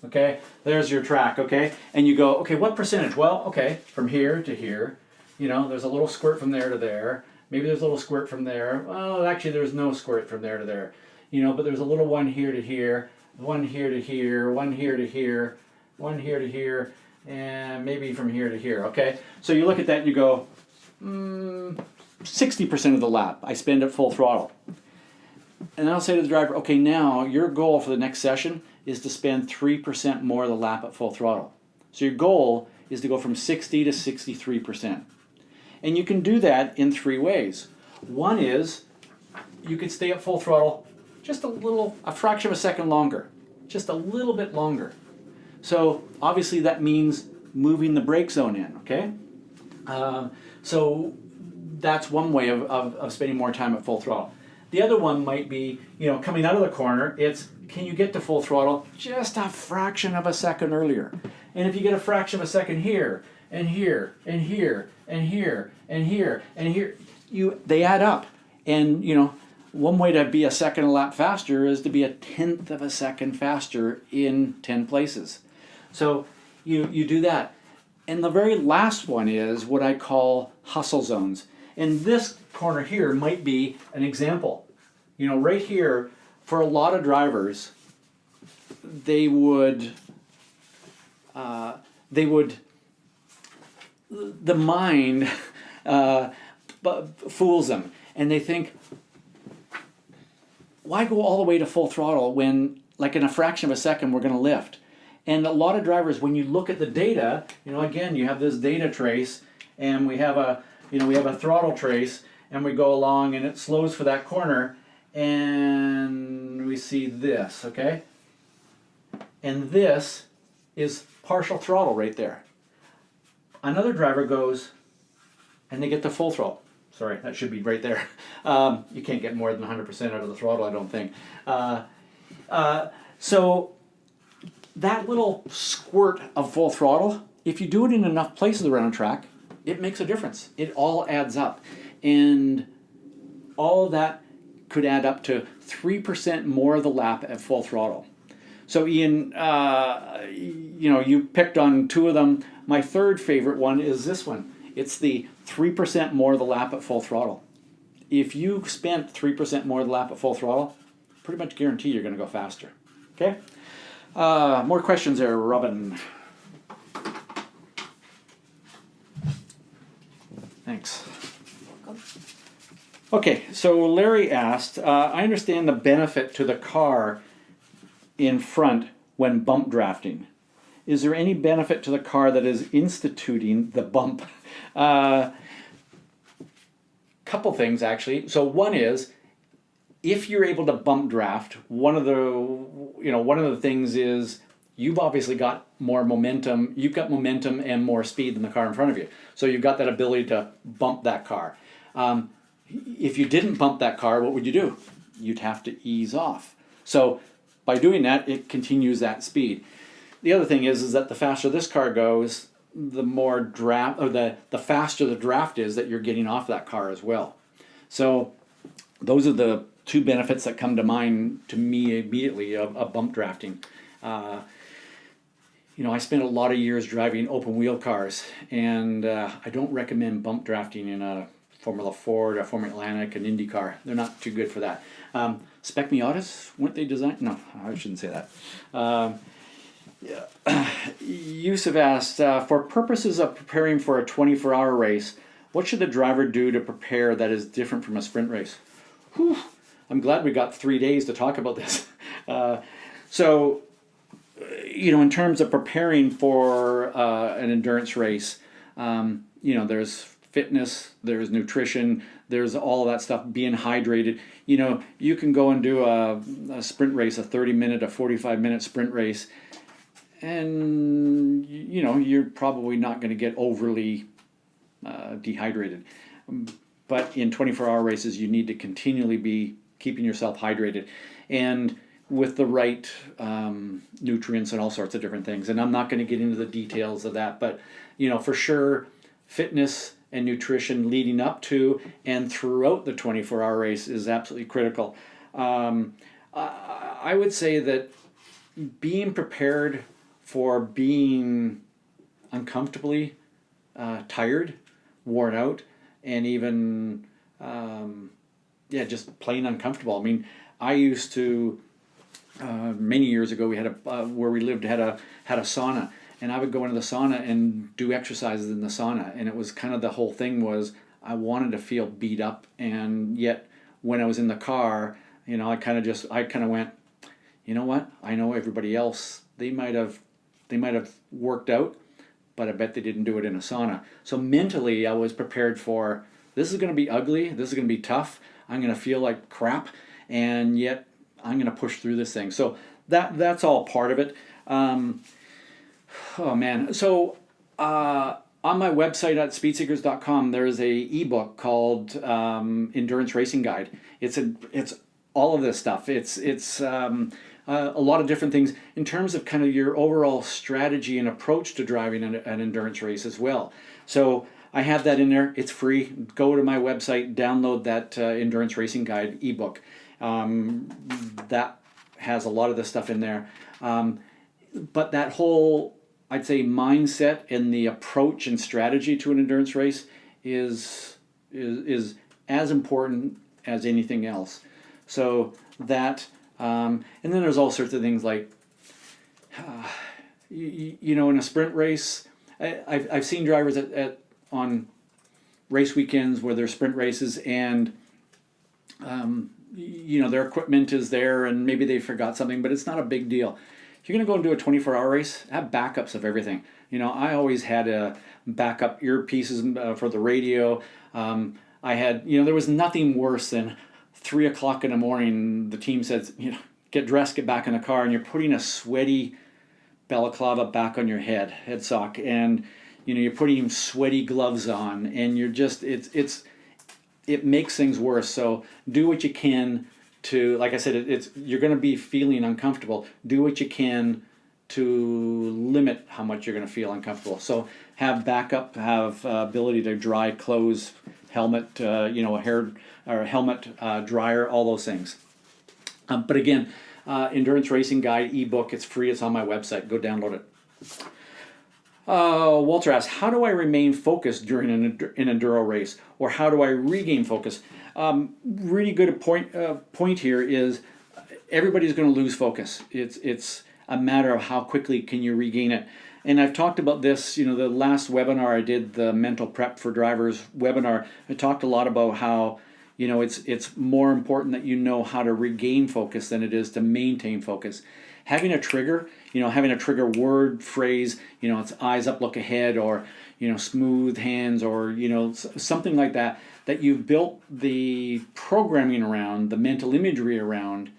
Okay, there's your track. Okay, and you go, okay, what percentage? Well, okay, from here to here, there's a little squirt from there to there. Maybe there's a little squirt from there. Well, actually, there's no squirt from there to there. But there's a little one here to here, one here to here, one here to here, one here to here, and maybe from here to here. Okay, so you look at that and you go, 60% of the lap I spend at full throttle. And I'll say to the driver, okay, now your goal for the next session is to spend 3% more of the lap at full throttle. So your goal is to go from 60 to 63%. And you can do that in 3 ways. One is you could stay at full throttle just a fraction of a second longer, just a little bit longer. So obviously that means moving the brake zone in, okay? So that's one way of spending more time at full throttle. The other one might be, coming out of the corner, it's, can you get to full throttle just a fraction of a second earlier? And if you get a fraction of a second here, and here, and here, and here, and here, and here, they add up. And, one way to be a second a lap faster is to be 1/10 of a second faster in 10 places. So you do that. And the very last one is what I call hustle zones. And this corner here might be an example. Right here, for a lot of drivers, the mind fools them, and they think, why go all the way to full throttle when, like, in a fraction of a second we're going to lift? And a lot of drivers, when you look at the data, again, you have this data trace, and we have a throttle trace, and we go along, and it slows for that corner, and we see this, okay? And this is partial throttle right there. Another driver goes, and they get to full throttle. Sorry, that should be right there. You can't get more than 100% out of the throttle, I don't think. So that little squirt of full throttle, if you do it in enough places around a track, it makes a difference. It all adds up. And all of that could add up to 3% more of the lap at full throttle. So Ian, you picked on 2 of them. My third favorite one is this one. It's the 3% more of the lap at full throttle. If you spent 3% more of the lap at full throttle, pretty much guarantee you're going to go faster. Okay? More questions there, Robin. Thanks. Okay, so Larry asked, I understand the benefit to the car in front when bump drafting. is there any benefit to the car that is instituting the bump? Couple things actually. So one is, if you're able to bump draft, one of the things is you've obviously got more momentum. You've got momentum and more speed than the car in front of you. So you've got that ability to bump that car. If you didn't bump that car, what would you do? You'd have to ease off. So by doing that, it continues that speed. The other thing is that the faster this car goes, the more draft, or the faster the draft is that you're getting off that car as well. So those are the two benefits that come to mind to me immediately of bump drafting. I spent a lot of years driving open wheel cars, and I don't recommend bump drafting in a Formula Ford, a Formula Atlantic, an Indy car. They're not too good for that. Spec Miatas, weren't they designed? No, I shouldn't say that. Yusuf asked, for purposes of preparing for a 24-hour race, what should the driver do to prepare that is different from a sprint race? Whew, I'm glad we got 3 days to talk about this. In terms of preparing for an endurance race, there's fitness, there's nutrition, there's all of that stuff, being hydrated. You can go and do a sprint race, a 30-minute, a 45-minute sprint race, and you're probably not going to get overly dehydrated. But in 24-hour races, you need to continually be keeping yourself hydrated, and with the right nutrients and all sorts of different things. And I'm not going to get into the details of that, but for sure, fitness and nutrition leading up to and throughout the 24-hour race is absolutely critical. I would say that being prepared for being uncomfortably tired, worn out, and even just plain uncomfortable. I mean, I used to many years ago, we had where we lived had a sauna, and I would go into the sauna and do exercises in the sauna, and it was kind of, the whole thing was I wanted to feel beat up, and yet when I was in the car, I kind of went, you know what? I know everybody else, they might have worked out, but I bet they didn't do it in a sauna. So mentally, I was prepared for, this is going to be ugly, this is going to be tough, I'm going to feel like crap, and yet I'm going to push through this thing. So that's all part of it. Oh man. So on my website at speedsecrets.com, there's a ebook called Endurance Racing Guide. It's all of this stuff. It's a lot of different things in terms of kind of your overall strategy and approach to driving an endurance race as well. So I have that in there. It's free. Go to my website, download that Endurance Racing Guide ebook. That has a lot of the stuff in there. But that whole, I'd say, mindset and the approach and strategy to an endurance race is as important as anything else. So that, and then there's all sorts of things like, in a sprint race, I've seen drivers on race weekends where there's sprint races, and their equipment is there and maybe they forgot something, but it's not a big deal. If you're going to go and do a 24-hour race, have backups of everything. I always had backup earpieces for the radio. I had, there was nothing worse than 3 o'clock in the morning, the team says, get dressed, get back in the car, and you're putting a sweaty balaclava back on your head sock, and you're putting sweaty gloves on, and you're just, it makes things worse. So do what you can to, like I said, you're going to be feeling uncomfortable. Do what you can to limit how much you're going to feel uncomfortable. So have backup, have ability to dry clothes, helmet, a hair or helmet dryer, all those things. But again, Endurance Racing Guide ebook, it's free. It's on my website. Go download it. Walter asks, how do I remain focused during an enduro race, or how do I regain focus? Really good point here is everybody's going to lose focus. It's a matter of how quickly can you regain it. And I've talked about this, the last webinar I did, the Mental Prep for Drivers webinar, I talked a lot about how, it's more important that you know how to regain focus than it is to maintain focus. having a trigger, having a trigger word, phrase, it's eyes up, look ahead, or, smooth hands, or, something like that, that you've built the programming around, the mental imagery around,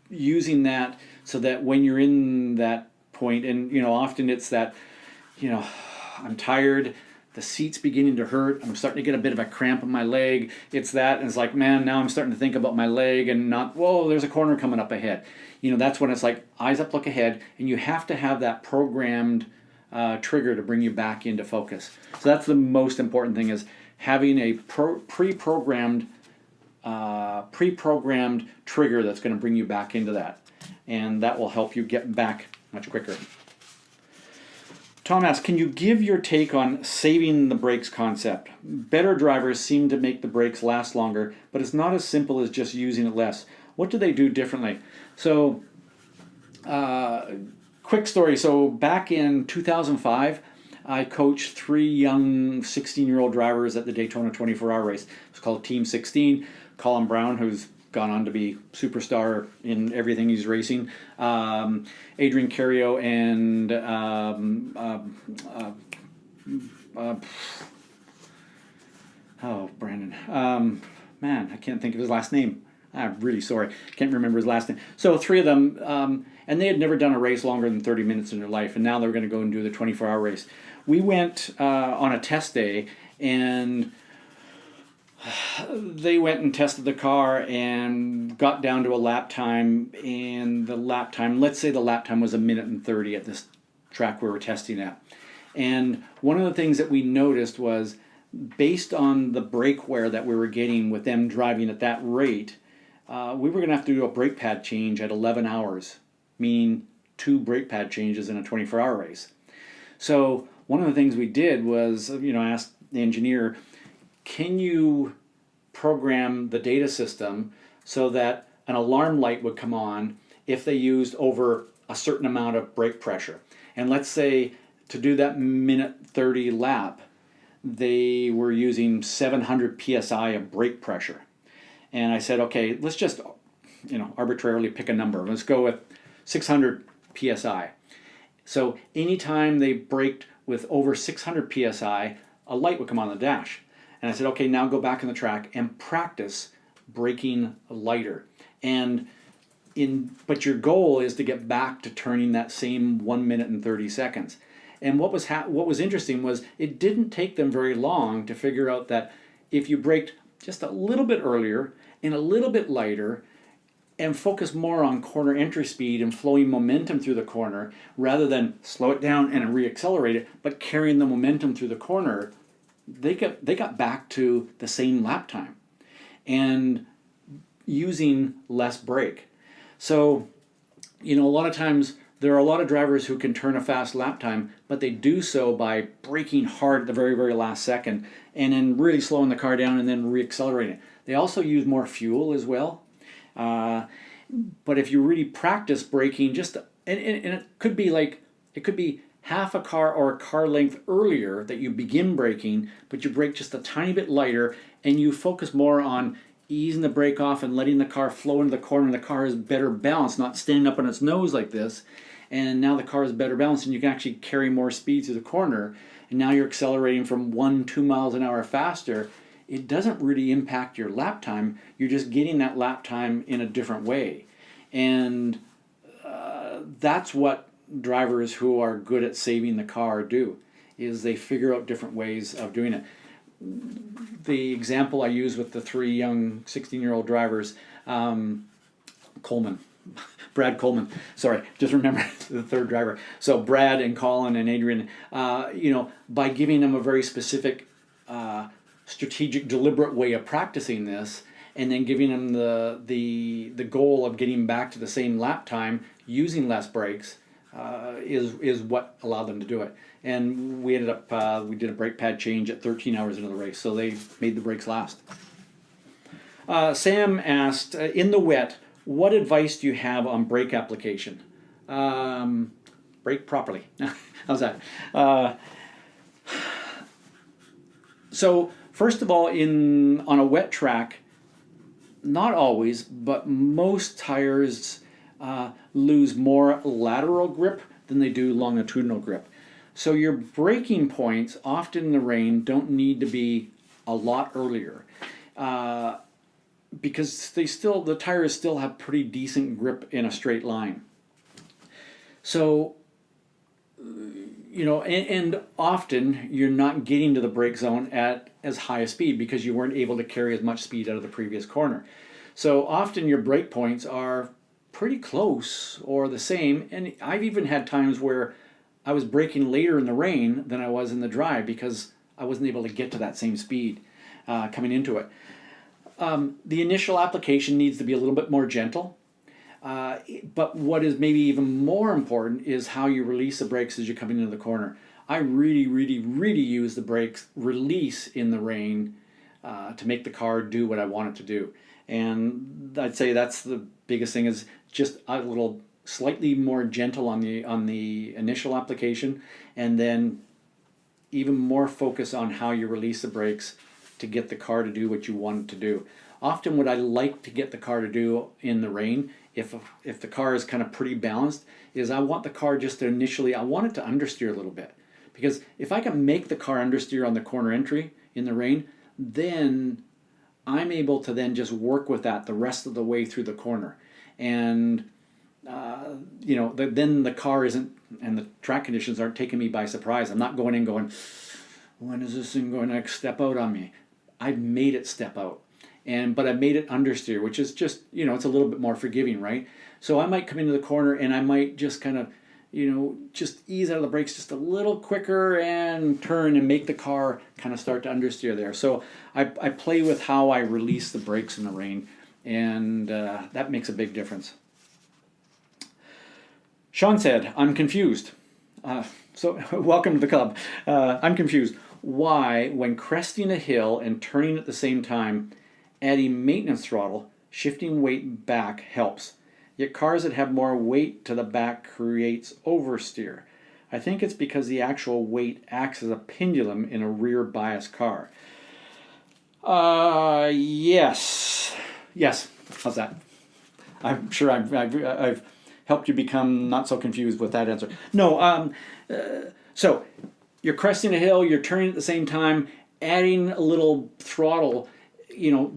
using that so that when you're in that point, and, often it's that, I'm tired, the seat's beginning to hurt, I'm starting to get a bit of a cramp in my leg, it's that, and it's like, man, now I'm starting to think about my leg and not, whoa, there's a corner coming up ahead. That's when it's like, eyes up, look ahead, and you have to have that programmed trigger to bring you back into focus. So that's the most important thing, is having a pre-programmed trigger that's going to bring you back into that. And that will help you get back much quicker. Tom asks, can you give your take on saving the brakes concept? Better drivers seem to make the brakes last longer, but it's not as simple as just using it less. What do they do differently? So, quick story. So back in 2005, I coached 3 young 16-year-old drivers at the Daytona 24-hour race. It's called Team 16. Colin Brown, who's gone on to be superstar in everything he's racing. Adrian Cario and Brandon. Man, I can't think of his last name. I'm really sorry. Can't remember his last name. So 3 of them, and they had never done a race longer than 30 minutes in their life, and now they're going to go and do the 24-hour race. We went on a test day, and they went and tested the car and got down to a lap time, and the lap time, let's say the lap time was 1:30 at this track we were testing at. And one of the things that we noticed was, based on the brake wear that we were getting with them driving at that rate, we were going to have to do a brake pad change at 11 hours, meaning 2 brake pad changes in a 24-hour race. So one of the things we did was, asked the engineer, can you program the data system so that an alarm light would come on if they used over a certain amount of brake pressure? And let's say to do that 1:30 lap, they were using 700 psi of brake pressure. And I said, okay, let's just, arbitrarily pick a number. Let's go with 600 psi. So anytime they braked with over 600 psi, a light would come on the dash. And I said, okay, now go back on the track and practice braking lighter. But your goal is to get back to turning that same 1 minute and 30 seconds. And what was interesting was, it didn't take them very long to figure out that if you braked just a little bit earlier and a little bit lighter, and focus more on corner entry speed and flowing momentum through the corner, rather than slow it down and reaccelerate it, but carrying the momentum through the corner, they got back to the same lap time and using less brake. So, a lot of times there are a lot of drivers who can turn a fast lap time, but they do so by braking hard at the very, very last second and then really slowing the car down and then reaccelerating it. They also use more fuel as well. But if you really practice braking, and it could be half a car or a car length earlier that you begin braking, but you brake just a tiny bit lighter, and you focus more on easing the brake off and letting the car flow into the corner, and the car is better balanced, not standing up on its nose like this. And now the car is better balanced, and you can actually carry more speed through the corner, and now you're accelerating from 1-2 miles an hour faster. It doesn't really impact your lap time. You're just getting that lap time in a different way. And that's what drivers who are good at saving the car do, is they figure out different ways of doing it. The example I use with the 3 young 16-year-old drivers, Brad Coleman, sorry, just remember the 3rd driver. So Brad and Colin and Adrian, by giving them a very specific strategic, deliberate way of practicing this, and then giving them the goal of getting back to the same lap time using less brakes, is what allowed them to do it. And we ended up we did a brake pad change at 13 hours into the race, so they made the brakes last. Sam asked, in the wet, what advice do you have on brake application? Brake properly. How's that? So first of all, on a wet track, not always, but most tires lose more lateral grip than they do longitudinal grip. So your braking points often in the rain don't need to be a lot earlier, because the tires still have pretty decent grip in a straight line. So, and often you're not getting to the brake zone at as high a speed because you weren't able to carry as much speed out of the previous corner. So often your brake points are pretty close or the same, and I've even had times where I was braking later in the rain than I was in the dry because I wasn't able to get to that same speed coming into it. The initial application needs to be a little bit more gentle, but what is maybe even more important is how you release the brakes as you're coming into the corner. I really, really, really use the brakes release in the rain to make the car do what I want it to do. And I'd say that's the biggest thing, is just a little slightly more gentle on the initial application, and then even more focus on how you release the brakes to get the car to do what you want it to do. Often what I like to get the car to do in the rain, if the car is kind of pretty balanced, is I want the car just to initially, I want it to understeer a little bit. Because if I can make the car understeer on the corner entry in the rain, then I'm able to then just work with that the rest of the way through the corner. And then the car isn't, and the track conditions aren't taking me by surprise. I'm not going in going, when is this thing going to step out on me? I've made it step out, but I made it understeer, which is just, it's a little bit more forgiving, right? So I might come into the corner and I might just kind of, just ease out of the brakes just a little quicker and turn and make the car kind of start to understeer there. So I play with how I release the brakes in the rain, and that makes a big difference. Sean said, I'm confused. So welcome to the club. I'm confused. Why, when cresting a hill and turning at the same time, adding maintenance throttle, shifting weight back helps, yet cars that have more weight to the back creates oversteer? I think it's because the actual weight acts as a pendulum in a rear bias car. Yes. How's that? I'm sure I've helped you become not so confused with that answer. No, so you're cresting a hill, you're turning at the same time, adding a little throttle,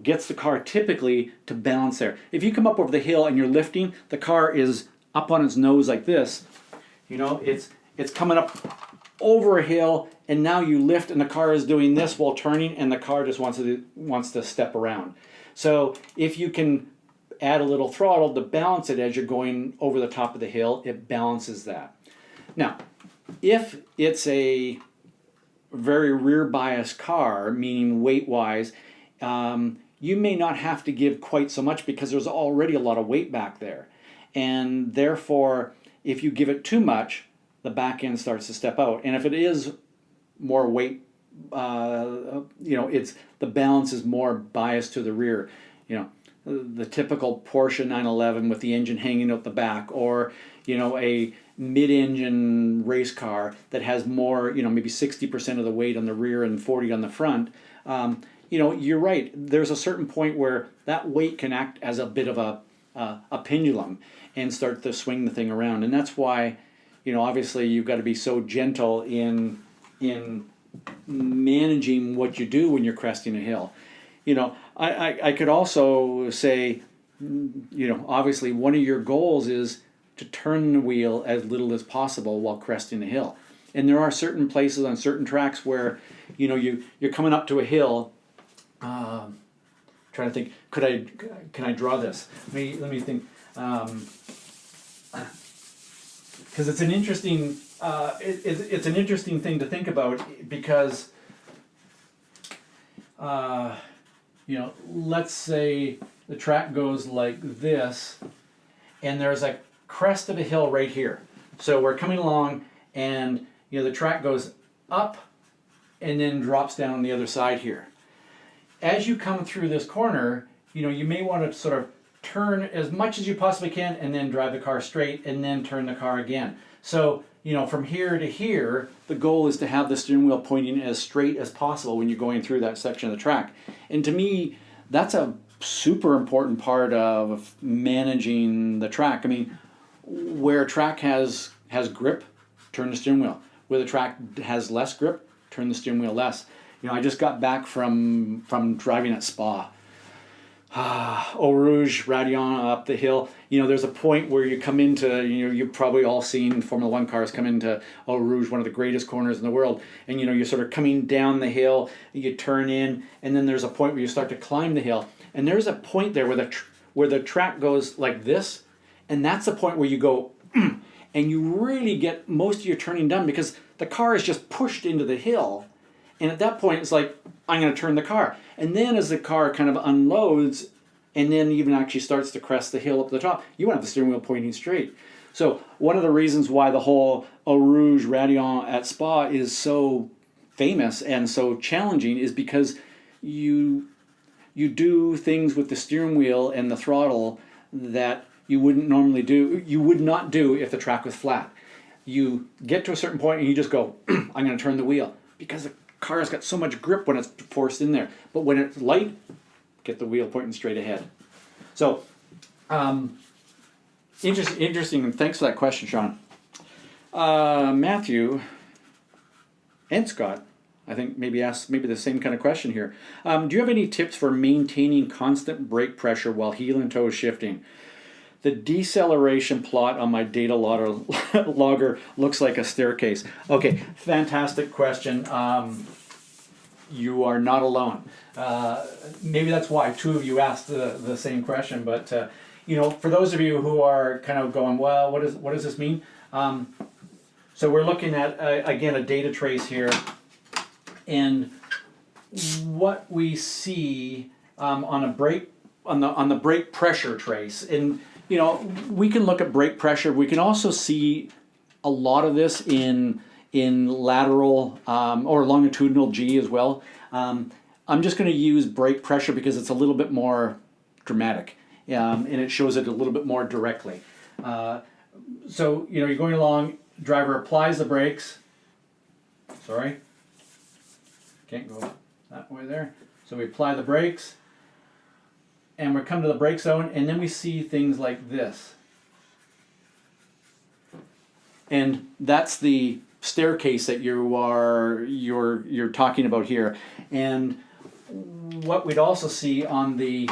gets the car typically to balance there. If you come up over the hill and you're lifting, the car is up on its nose like this. It's coming up over a hill, and now you lift and the car is doing this while turning, and the car just wants to step around. So if you can add a little throttle to balance it as you're going over the top of the hill, it balances that. Now, if it's a very rear bias car, meaning weight-wise, you may not have to give quite so much because there's already a lot of weight back there. And therefore, if you give it too much, the back end starts to step out. And if it is more weight, it's the balance is more biased to the rear. The typical Porsche 911 with the engine hanging out the back, or a mid-engine race car that has more, maybe 60% of the weight on the rear and 40 on the front. You're right. There's a certain point where that weight can act as a bit of a pendulum and start to swing the thing around, and that's why, obviously you've got to be so gentle in managing what you do when you're cresting a hill. I could also say, obviously one of your goals is to turn the wheel as little as possible while cresting the hill. And there are certain places on certain tracks where, you're coming up to a hill. Trying to think, can I draw this? Let me think. Because it's an interesting, it's an interesting thing to think about, because let's say the track goes like this, and there's a crest of a hill right here. So we're coming along, and the track goes up and then drops down on the other side here. As you come through this corner, you may want to sort of turn as much as you possibly can, and then drive the car straight, and then turn the car again. So from here to here, the goal is to have the steering wheel pointing as straight as possible when you're going through that section of the track. And to me, that's a super important part of managing the track. I mean, where a track has grip, turn the steering wheel. Where the track has less grip, turn the steering wheel less. You know, I just got back from driving at Spa. Eau Rouge, Radion up the hill. You know, there's a point where you come into, you know, you've probably all seen Formula One cars come into Eau Rouge, one of the greatest corners in the world. And, you know, you're sort of coming down the hill, you turn in, and then there's a point where you start to climb the hill. And there's a point there where the track goes like this, and that's the point where you go, and you really get most of your turning done because the car is just pushed into the hill. And at that point, it's like, I'm going to turn the car. And then as the car kind of unloads and then even actually starts to crest the hill up the top, you want to have the steering wheel pointing straight. So one of the reasons why the whole Eau Rouge Radion at Spa is so famous and so challenging is because you do things with the steering wheel and the throttle that you would not do if the track was flat. You get to a certain point and you just go, I'm going to turn the wheel because the car's got so much grip when it's forced in there. But when it's light, get the wheel pointing straight ahead. So, interesting, and thanks for that question, Sean. Matthew and Scott, I think maybe asked maybe the same kind of question here. Do you have any tips for maintaining constant brake pressure while heel and toe shifting? The deceleration plot on my data logger looks like a staircase. Okay, fantastic question. You are not alone. Maybe that's why two of you asked the same question. But you know, for those of you who are kind of going, well, what does this mean? So we're looking at again a data trace here, and what we see on a brake on the brake pressure trace. And you know, we can look at brake pressure. We can also see a lot of this in lateral or longitudinal G as well. I'm just going to use brake pressure because it's a little bit more dramatic, and it shows it a little bit more directly. So you know, you're going along. Driver applies the brakes. Sorry, can't go that way there. So we apply the brakes. And we come to the brake zone, and then we see things like this. And that's the staircase that you're talking about here. And what we'd also see on the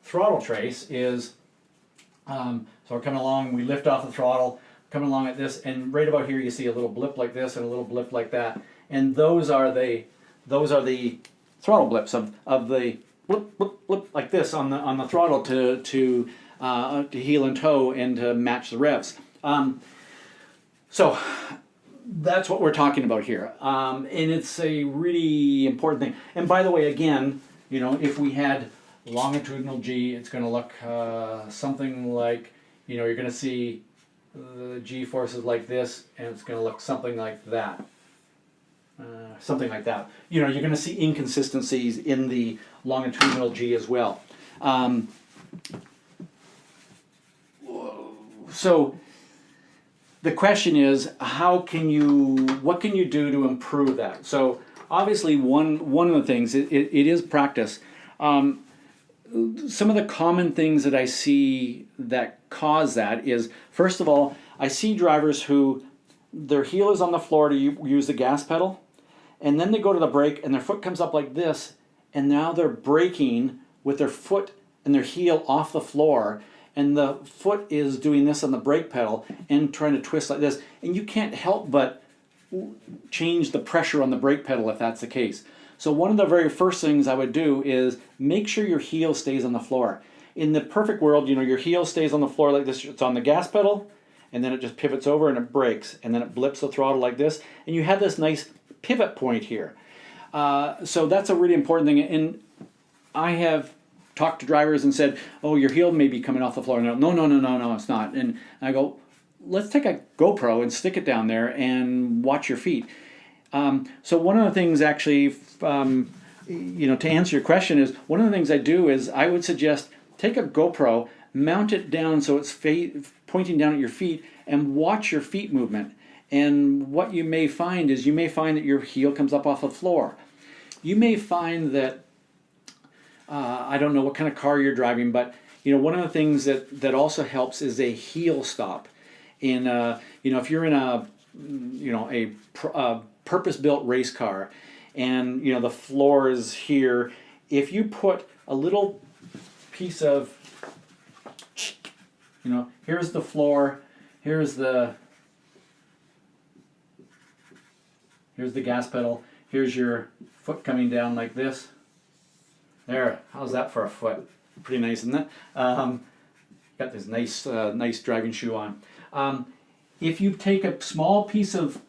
throttle trace is, so we're coming along, we lift off the throttle, coming along at this, and right about here you see a little blip like this and a little blip like that. And those are the throttle blips of the blip, blip, blip, like this on the throttle to heel and toe and to match the revs. So that's what we're talking about here, and it's a really important thing. And by the way, again, you know, if we had longitudinal G, it's going to look something like, you know, you're going to see the G forces like this, and it's going to look something like that. Something like that. You know, you're going to see inconsistencies in the longitudinal G as well. So the question is, what can you do to improve that? So obviously one of the things, it is practice. Some of the common things that I see that cause that is, first of all, I see drivers who their heel is on the floor to use the gas pedal, and then they go to the brake and their foot comes up like this, and now they're braking with their foot and their heel off the floor, and the foot is doing this on the brake pedal and trying to twist like this, and you can't help but change the pressure on the brake pedal if that's the case. So one of the very first things I would do is make sure your heel stays on the floor. In the perfect world, you know, your heel stays on the floor like this, it's on the gas pedal, and then it just pivots over and it brakes, and then it blips the throttle like this, and you have this nice pivot point here. So that's a really important thing. And I have talked to drivers and said, oh, your heel may be coming off the floor. And no, it's not. And I go, let's take a GoPro and stick it down there and watch your feet. So one of the things actually, you know, to answer your question is, one of the things I do is I would suggest take a GoPro, mount it down so it's pointing down at your feet, and watch your feet movement. And what you may find is that your heel comes up off the floor. You may find that I don't know what kind of car you're driving, but one of the things that also helps is a heel stop. In if you're in a purpose-built race car, and the floor is here, if you put a little piece of, here's the floor, here's the gas pedal, here's your foot coming down like this. There, how's that for a foot? Pretty nice, isn't it? Got this nice driving shoe on. If you take a small piece of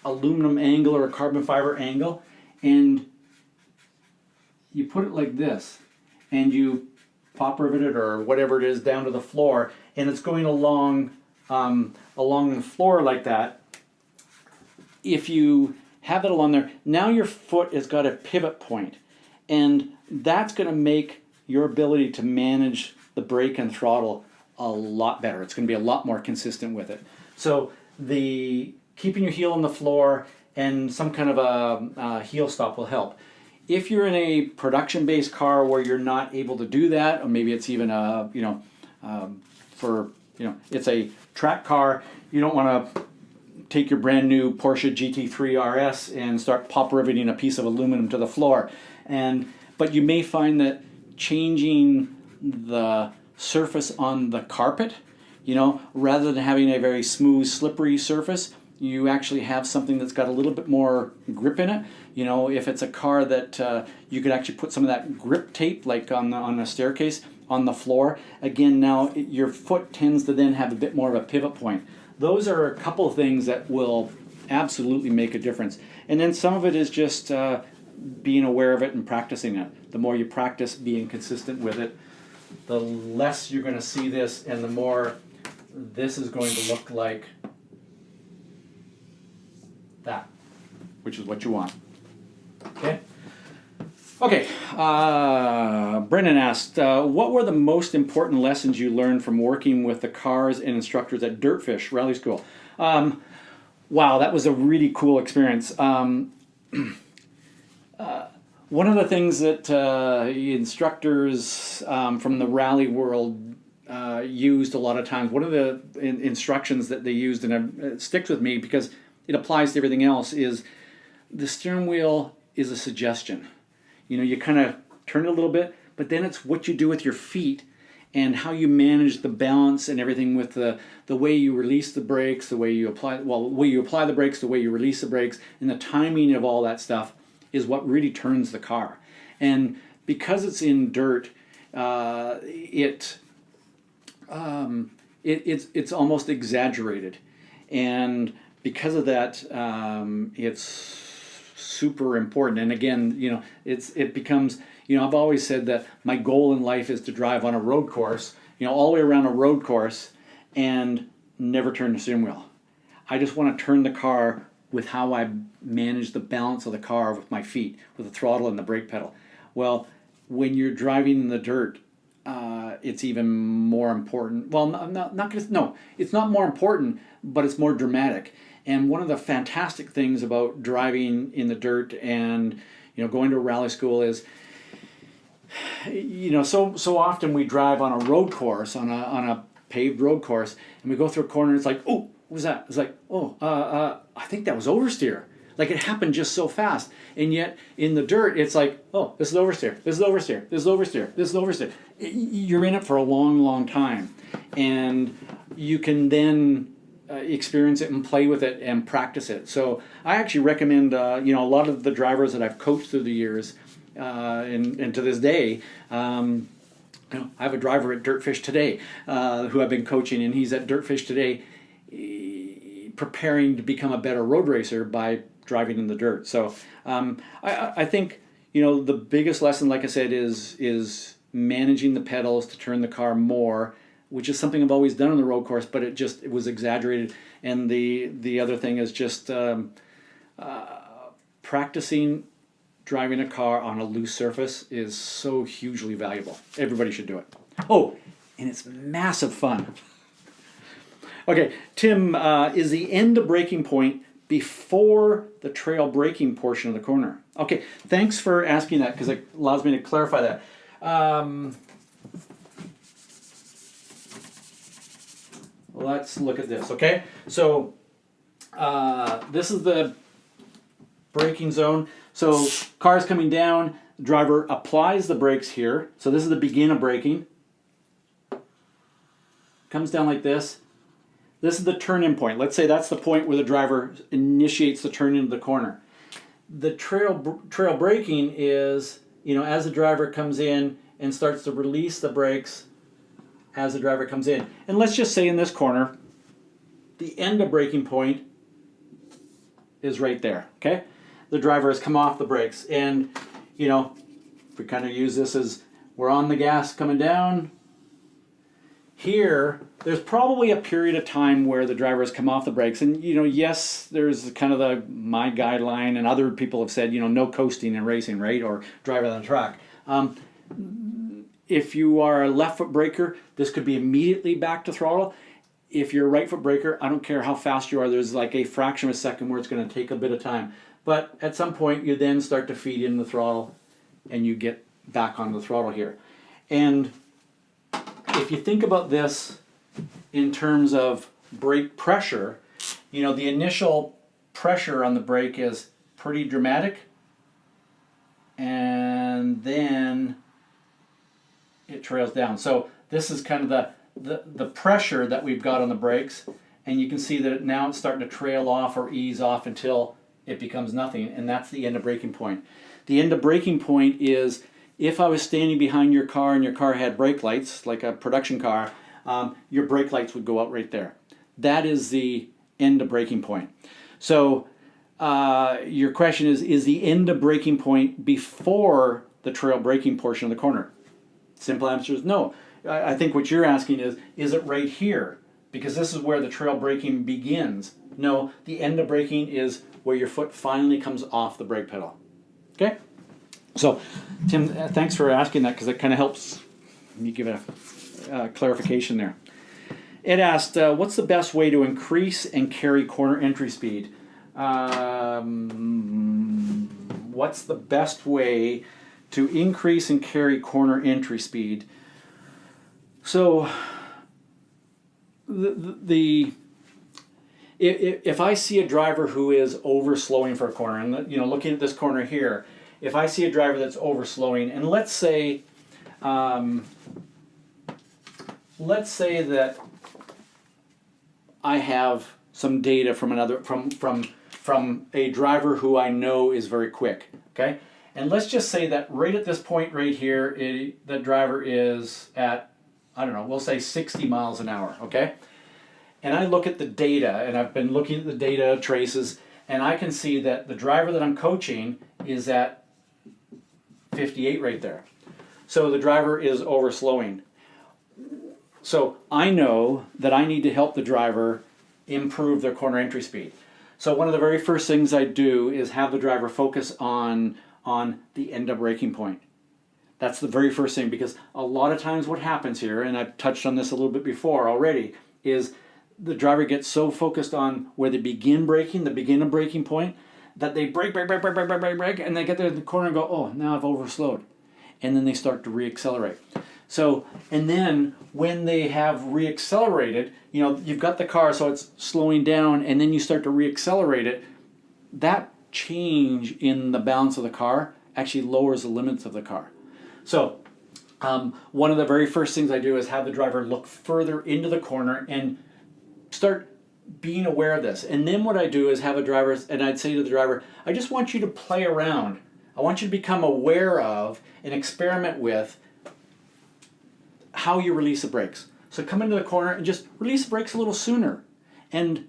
aluminum angle or a carbon fiber angle and you put it like this and you pop rivet it or whatever it is down to the floor, and it's going along the floor like that, if you have it along there, now your foot has got a pivot point, and that's going to make your ability to manage the brake and throttle a lot better. It's going to be a lot more consistent with it. So the keeping your heel on the floor and some kind of a heel stop will help. If you're in a production-based car where you're not able to do that, or maybe it's even it's a track car, you don't want to take your brand new Porsche GT3 RS and start pop riveting a piece of aluminum to the floor. But you may find that changing the surface on the carpet, rather than having a very smooth, slippery surface, you actually have something that's got a little bit more grip in it. If it's a car that you could actually put some of that grip tape, like on a staircase, on the floor. Again, now your foot tends to then have a bit more of a pivot point. Those are a couple of things that will absolutely make a difference. And then some of it is just being aware of it and practicing it. The more you practice being consistent with it, the less you're going to see this, and the more this is going to look like that, which is what you want. Okay. Brennan asked, what were the most important lessons you learned from working with the cars and instructors at Dirtfish Rally School? Wow, that was a really cool experience. One of the things that instructors from the rally world used a lot of times, one of the instructions that they used, and it sticks with me because it applies to everything else, is the steering wheel is a suggestion. You kind of turn it a little bit, but then it's what you do with your feet and how you manage the balance and everything with the way you release the brakes, the way you apply the brakes, the way you release the brakes, and the timing of all that stuff is what really turns the car. And because it's in dirt, it's almost exaggerated, and because of that, it's super important. And again, it becomes, I've always said that my goal in life is to drive on a road course, all the way around a road course, and never turn the steering wheel. I just want to turn the car with how I manage the balance of the car with my feet, with the throttle and the brake pedal. Well, when you're driving in the dirt, it's even more important. Well, it's not more important, but it's more dramatic. And one of the fantastic things about driving in the dirt and going to a rally school is, so often we drive on a road course, on a paved road course, and we go through a corner and it's like, oh, what was that? It's like, I think that was oversteer. Like, it happened just so fast. And yet in the dirt, it's like, oh, this is oversteer, this is oversteer, this is oversteer, this is oversteer. You're in it for a long, long time. And you can then experience it and play with it and practice it. So I actually recommend, a lot of the drivers that I've coached through the years, and to this day, I have a driver at Dirtfish today who I've been coaching, and he's at Dirtfish today preparing to become a better road racer by driving in the dirt. So I think the biggest lesson, like I said, is managing the pedals to turn the car more, which is something I've always done on the road course, but it was exaggerated. And the other thing is just practicing driving a car on a loose surface is so hugely valuable. Everybody should do it. Oh, and it's massive fun. Okay, Tim, is the end of braking point before the trail braking portion of the corner? Okay, thanks for asking that, because it allows me to clarify that. Let's look at this, okay? So this is the braking zone. So car's coming down, the driver applies the brakes here. So this is the begin of braking. Comes down like this. This is the turn-in point. Let's say that's the point where the driver initiates the turn into the corner. The trail braking is, as the driver comes in and starts to release the brakes as the driver comes in. And let's just say in this corner, the end of braking point is right there, okay? The driver has come off the brakes. And, if we kind of use this as we're on the gas coming down, here, there's probably a period of time where the driver has come off the brakes. And, yes, there's kind of my guideline, and other people have said, no coasting in racing, right? Or driving on the track. If you are a left foot braker, this could be immediately back to throttle. If you're a right foot braker, I don't care how fast you are, there's like a fraction of a second where it's going to take a bit of time. But at some point, you then start to feed in the throttle and you get back on the throttle here. And if you think about this in terms of brake pressure, the initial pressure on the brake is pretty dramatic, and then it trails down. So this is kind of the pressure that we've got on the brakes, and you can see that now it's starting to trail off or ease off until it becomes nothing, and that's the end of braking point. The end of braking point is if I was standing behind your car and your car had brake lights, like a production car, your brake lights would go out right there. That is the end of braking point. So your question is the end of braking point before the trail braking portion of the corner? Simple answer is no. I think what you're asking is it right here? Because this is where the trail braking begins. No, the end of braking is where your foot finally comes off the brake pedal. Okay? So, Tim, thanks for asking that, because it kind of helps me give a clarification there. It asked, what's the best way to increase and carry corner entry speed? What's the best way to increase and carry corner entry speed? So, if I see a driver who is overslowing for a corner, and looking at this corner here, if I see a driver that's overslowing, and let's say that I have some data from a driver who I know is very quick, okay? And let's just say that right at this point right here, the driver is at, I don't know, we'll say 60 miles an hour, okay? And I look at the data, and I've been looking at the data traces, and I can see that the driver that I'm coaching is at 58 right there. So the driver is overslowing. So I know that I need to help the driver improve their corner entry speed. So one of the very first things I do is have the driver focus on the end of braking point. That's the very first thing, because a lot of times what happens here, and I've touched on this a little bit before already, is the driver gets so focused on where they begin braking, the begin of braking point, that they brake, and they get there in the corner and go, oh, now I've overslowed. And then they start to reaccelerate. So, and then when they have reaccelerated, you've got the car, so it's slowing down, and then you start to reaccelerate it. That change in the balance of the car actually lowers the limits of the car. So, one of the very first things I do is have the driver look further into the corner and start being aware of this. And then what I do is have a driver, and I'd say to the driver, I just want you to play around. I want you to become aware of and experiment with how you release the brakes. So come into the corner and just release the brakes a little sooner. And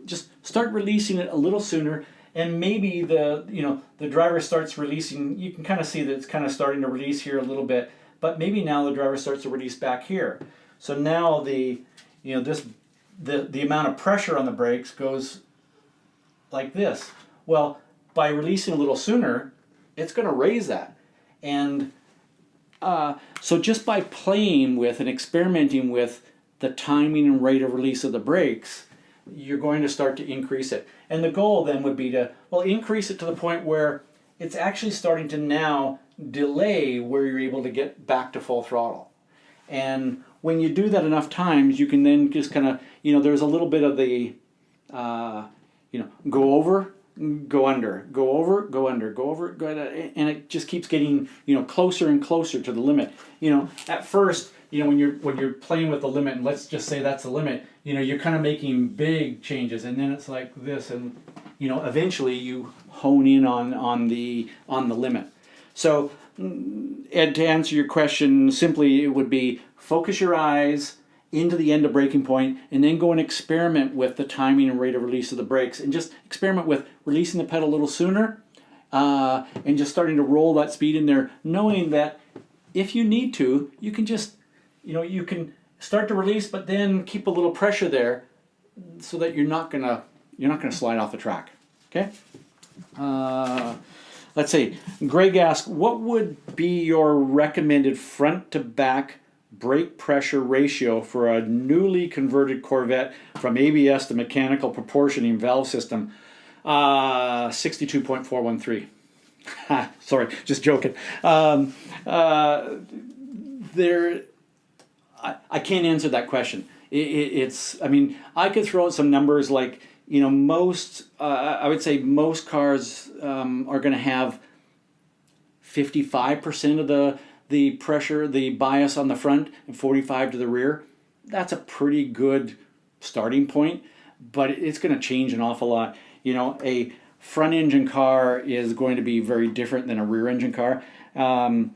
just start releasing it a little sooner. And maybe the driver starts releasing, you can kind of see that it's kind of starting to release here a little bit, but maybe now the driver starts to release back here. So now the amount of pressure on the brakes goes like this. Well, by releasing a little sooner, it's going to raise that. And so just by playing with and experimenting with the timing and rate of release of the brakes, you're going to start to increase it. And the goal then would be to, increase it to the point where it's actually starting to now delay where you're able to get back to full throttle. And when you do that enough times, you can then just kind of, there's a little bit of the, go over, go under, go over, go under, go over, go under, and it just keeps getting, closer and closer to the limit. At first, when you're playing with the limit, and let's just say that's the limit, you're kind of making big changes, and then it's like this, and eventually you hone in on the limit. So, Ed, to answer your question simply, it would be focus your eyes into the end of braking point, and then go and experiment with the timing and rate of release of the brakes, and just experiment with releasing the pedal a little sooner, and just starting to roll that speed in there, knowing that if you need to, you can just, you can start to release, but then keep a little pressure there, so that you're not gonna slide off the track. Okay. Let's see. Greg asked, what would be your recommended front to back brake pressure ratio for a newly converted Corvette from ABS to mechanical proportioning valve system? 62.413. Sorry, just joking. I can't answer that question. I could throw out some numbers like, most, I would say most cars are going to have 55% of the pressure, the bias on the front, and 45 to the rear. That's a pretty good starting point, but it's going to change an awful lot. A front engine car is going to be very different than a rear engine car. It's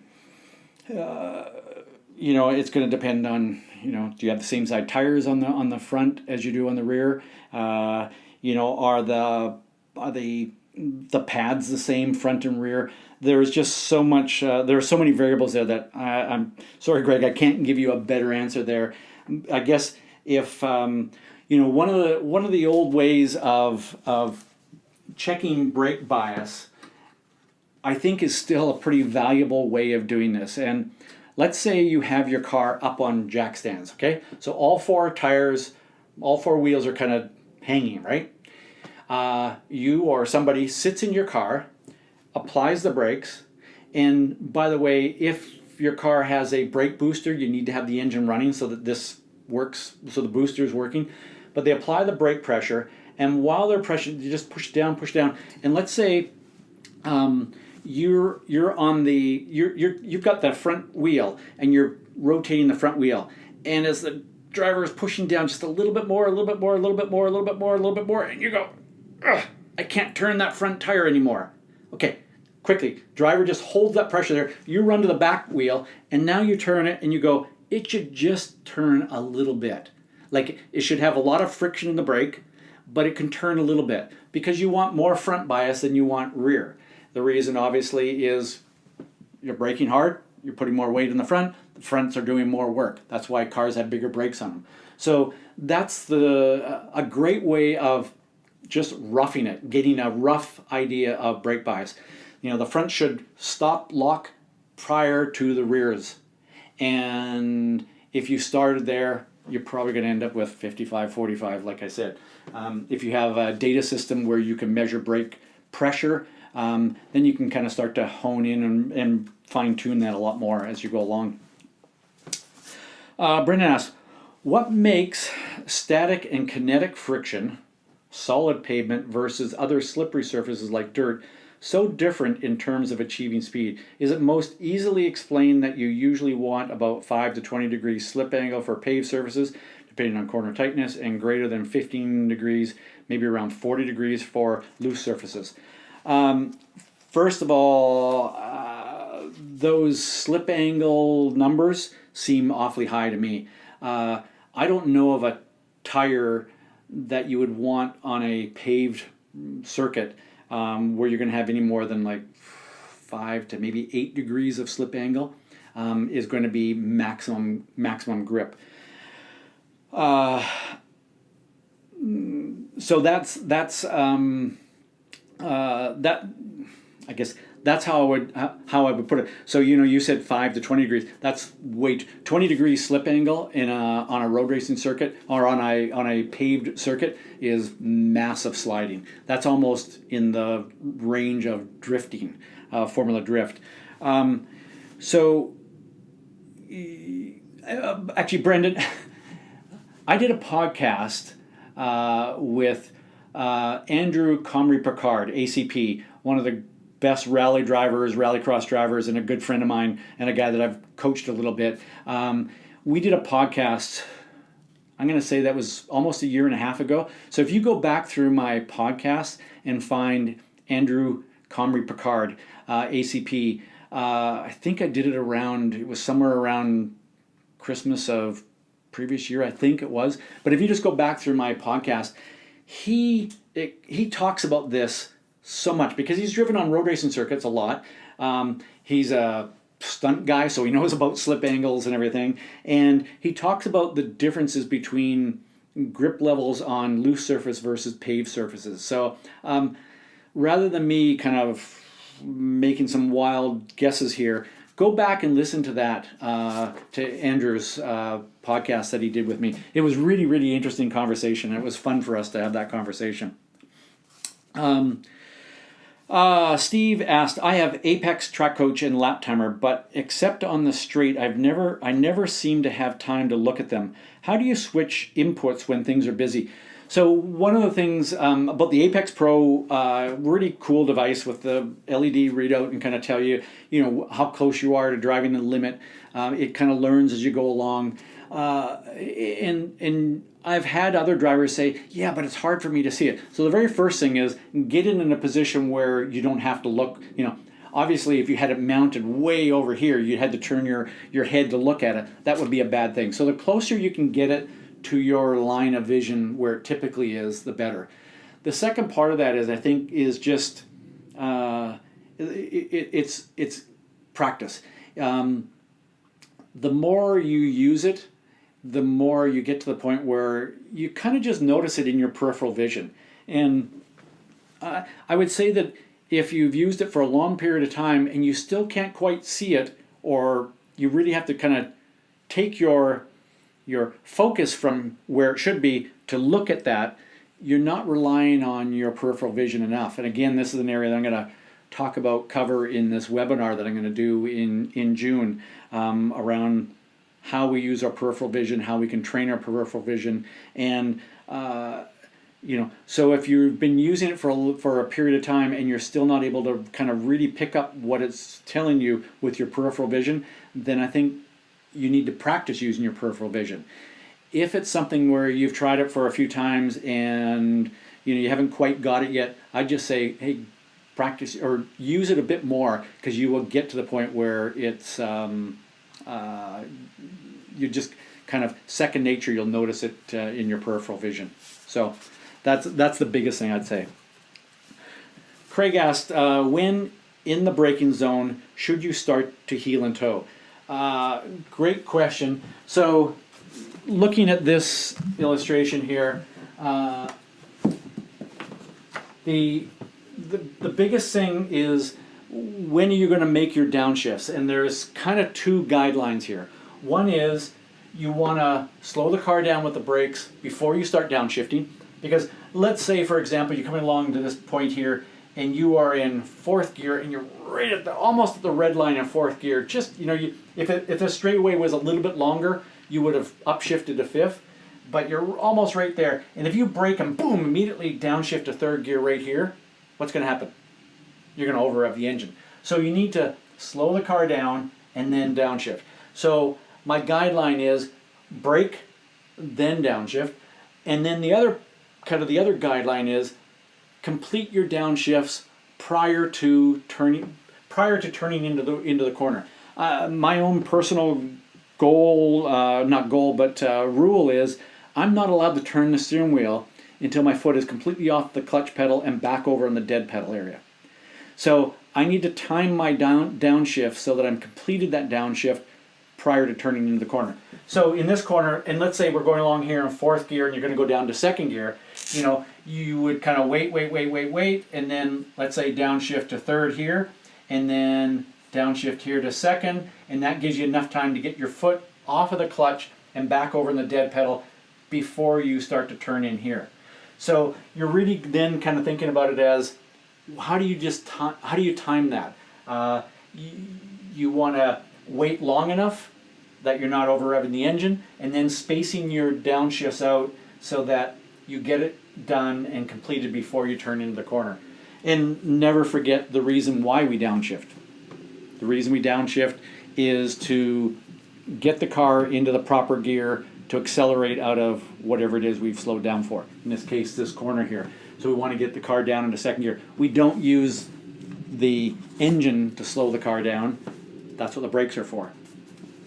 going to depend on, do you have the same side tires on the front as you do on the rear? Are the pads the same front and rear? There's just so much. There are so many variables there that I'm sorry, Greg, I can't give you a better answer there. I guess if one of the old ways of checking brake bias, I think, is still a pretty valuable way of doing this. And let's say you have your car up on jack stands. Okay, so all four wheels are kind of hanging, right? You or somebody sits in your car, applies the brakes, and by the way, if your car has a brake booster, you need to have the engine running so that this works, so the booster is working. But they apply the brake pressure, and while they're pressing, you just push down, and let's say you've got the front wheel and you're rotating the front wheel, and as the driver is pushing down just a little bit more, and you go, ugh, I can't turn that front tire anymore. Okay, quickly, driver just holds that pressure there. You run to the back wheel, and now you turn it, and you go, it should just turn a little bit. Like, it should have a lot of friction in the brake, but it can turn a little bit, because you want more front bias than you want rear. The reason, obviously, is you're braking hard, you're putting more weight in the fronts are doing more work. That's why cars have bigger brakes on them. So that's a great way of just roughing it, getting a rough idea of brake bias. The front should stop lock prior to the rears. And if you started there, you're probably going to end up with 55-45, like I said. If you have a data system where you can measure brake pressure, then you can kind of start to hone in and fine-tune that a lot more as you go along. Brendan asks, what makes static and kinetic friction, solid pavement versus other slippery surfaces like dirt, so different in terms of achieving speed? Is it most easily explained that you usually want about 5 to 20 degrees slip angle for paved surfaces, depending on corner tightness, and greater than 15 degrees, maybe around 40 degrees for loose surfaces? First of all, those slip angle numbers seem awfully high to me. I don't know of a tire that you would want on a paved circuit where you're going to have any more than like 5 to maybe 8 degrees of slip angle is going to be maximum grip. So that's that. I guess that's how I would put it. So you said 5 to 20 degrees. That's 20 degrees slip angle on a road racing circuit or on a paved circuit is massive sliding. That's almost in the range of drifting, Formula Drift. So, actually, Brendan, I did a podcast with Andrew Comrie Picard, ACP, one of the best rally drivers, rallycross drivers, and a good friend of mine, and a guy that I've coached a little bit. We did a podcast, I'm going to say that was almost a year and a half ago. So if you go back through my podcast and find Andrew Comrie Picard, ACP, I think I did it was somewhere around Christmas of previous year, I think it was. But if you just go back through my podcast, he talks about this so much because he's driven on road racing circuits a lot. He's a stunt guy, so he knows about slip angles and everything. And he talks about the differences between grip levels on loose surface versus paved surfaces. So rather than me kind of making some wild guesses here, go back and listen to that, to Andrew's podcast that he did with me. It was really, really interesting conversation. It was fun for us to have that conversation. Steve asked, I have Apex track coach and lap timer, but except on the straight, I never seem to have time to look at them. How do you switch inputs when things are busy? So one of the things about the Apex Pro, really cool device with the LED readout and kind of tell you, how close you are to driving the limit. It kind of learns as you go along. And I've had other drivers say, yeah, but it's hard for me to see it. So the very first thing is get it in a position where you don't have to look, obviously if you had it mounted way over here, you had to turn your head to look at it. That would be a bad thing. So the closer you can get it to your line of vision where it typically is, the better. The second part of that is just it's practice. The more you use it, the more you get to the point where you kind of just notice it in your peripheral vision. And I would say that if you've used it for a long period of time and you still can't quite see it, or you really have to kind of take your focus from where it should be to look at that, you're not relying on your peripheral vision enough. And again, this is an area that I'm going to cover in this webinar that I'm going to do in June, around how we use our peripheral vision, how we can train our peripheral vision. And so if you've been using it for a period of time and you're still not able to kind of really pick up what it's telling you with your peripheral vision, then I think you need to practice using your peripheral vision. If it's something where you've tried it for a few times and you haven't quite got it yet, I'd just say, hey, practice or use it a bit more, because you will get to the point where it's you just kind of second nature. You'll notice it in your peripheral vision. So that's the biggest thing I'd say. Craig asked, when in the braking zone should you start to heel and toe? Great question. So looking at this illustration here, the biggest thing is, when are you going to make your downshifts? And there's kind of two guidelines here. One is you want to slow the car down with the brakes before you start downshifting, because let's say, for example, you're coming along to this point here and you are in fourth gear and you're right at almost at the red line in fourth gear. Just if the straightaway was a little bit longer, you would have upshifted to fifth, but you're almost right there. And if you brake and boom, immediately downshift to third gear right here, what's going to happen? You're going to over-rev the engine. So you need to slow the car down and then downshift. So my guideline is brake, then downshift, and then the other guideline is complete your downshifts prior to turning into the corner. My own personal rule is I'm not allowed to turn the steering wheel until my foot is completely off the clutch pedal and back over in the dead pedal area. So I need to time my downshift so that I'm completed that downshift prior to turning into the corner. So in this corner, and let's say we're going along here in fourth gear and you're going to go down to second gear, you would kind of wait, and then let's say downshift to third here, and then downshift here to second, and that gives you enough time to get your foot off of the clutch and back over in the dead pedal before you start to turn in here. So you're really then kind of thinking about it as, how do you time that? you want to wait long enough that you're not over revving the engine, and then spacing your downshifts out so that you get it done and completed before you turn into the corner. And never forget the reason why we downshift. The reason we downshift is to get the car into the proper gear to accelerate out of whatever it is we've slowed down for. In this case, this corner here. So we want to get the car down into second gear. We don't use the engine to slow the car down. That's what the brakes are for.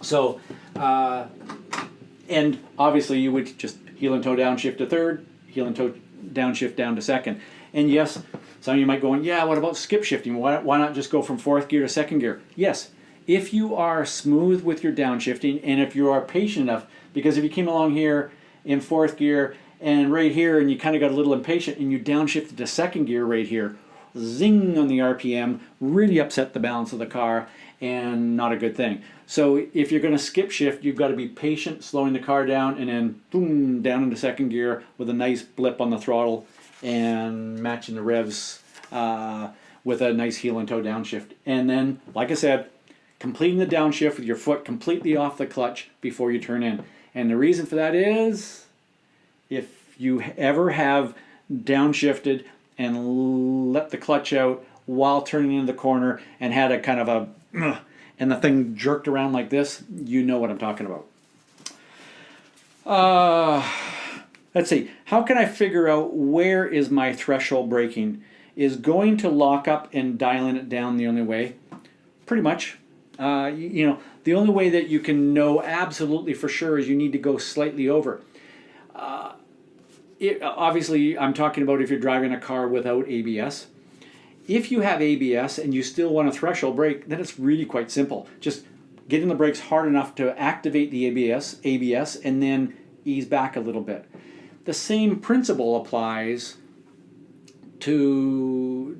So, and obviously you would just heel and toe downshift to third, heel and toe downshift down to second. And yes, some of you might go, yeah, what about skip shifting? Why not just go from fourth gear to second gear? Yes, if you are smooth with your downshifting and if you are patient enough, because if you came along here in fourth gear and right here and you kind of got a little impatient and you downshifted to second gear right here, zing on the RPM, really upset the balance of the car and not a good thing. So if you're going to skip shift, you've got to be patient, slowing the car down and then boom, down into second gear with a nice blip on the throttle and matching the revs with a nice heel and toe downshift. And then, like I said, completing the downshift with your foot completely off the clutch before you turn in. And the reason for that is if you ever have downshifted and let the clutch out while turning into the corner and had a kind of a and the thing jerked around like this, you know what I'm talking about. Let's see. How can I figure out where is my threshold braking? Is going to lock up and dialing it down the only way? Pretty much. You know, the only way that you can know absolutely for sure is you need to go slightly over. Obviously, I'm talking about if you're driving a car without ABS. If you have ABS and you still want a threshold brake, then it's really quite simple. Just getting the brakes hard enough to activate the ABS, and then ease back a little bit. The same principle applies to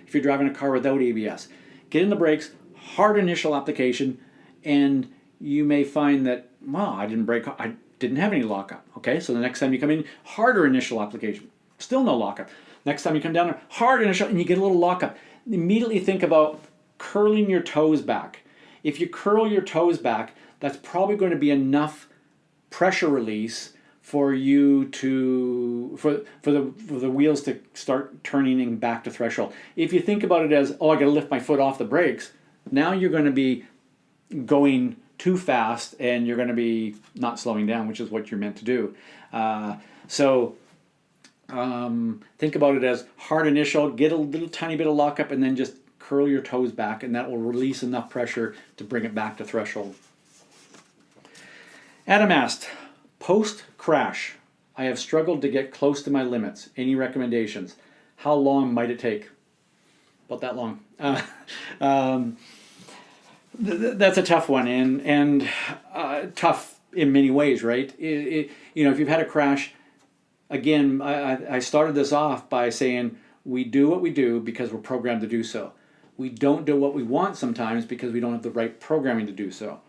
if you're driving a car without ABS. Get in the brakes, hard initial application, and you may find that, wow, I didn't have any lockup. Okay, so the next time you come in, harder initial application, still no lockup. Next time you come down, hard initial, and you get a little lockup. Immediately think about curling your toes back. If you curl your toes back, that's probably going to be enough pressure release for you to for the wheels to start turning back to threshold. If you think about it as, oh, I got to lift my foot off the brakes, now you're going to be going too fast and you're going to be not slowing down, which is what you're meant to do. Think about it as hard initial, get a little tiny bit of lockup, and then just curl your toes back, and that will release enough pressure to bring it back to threshold. Adam asked, post-crash, I have struggled to get close to my limits. Any recommendations? How long might it take? About that long. That's a tough one, and tough in many ways, right? You know, if you've had a crash, again, I started this off by saying we do what we do because we're programmed to do so. We don't do what we want sometimes because we don't have the right programming to do so.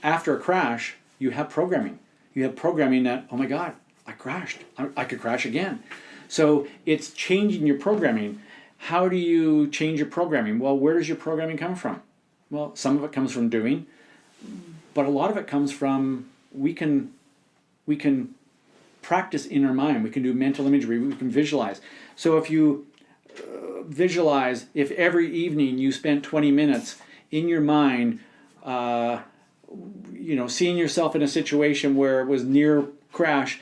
After a crash, you have programming. You have programming that, oh my God, I crashed. I could crash again. So it's changing your programming. How do you change your programming? Well, where does your programming come from? Well, some of it comes from doing, but a lot of it comes from we can practice in our mind. We can do mental imagery. We can visualize. So if you visualize, if every evening you spent 20 minutes in your mind, seeing yourself in a situation where it was near crash,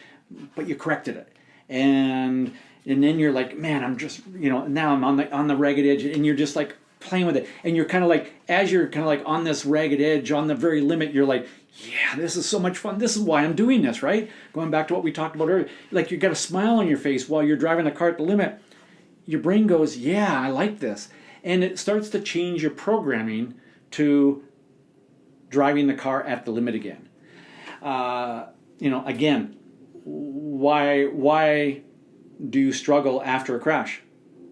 but you corrected it, and then you're like, man, I'm just, now I'm on the ragged edge, and you're just like playing with it, and you're kind of like, as you're kind of like on this ragged edge, on the very limit, you're like, yeah, this is so much fun. This is why I'm doing this, right? Going back to what we talked about earlier, like you got a smile on your face while you're driving the car at the limit. Your brain goes, yeah, I like this, and it starts to change your programming to driving the car at the limit again. Again, why do you struggle after a crash?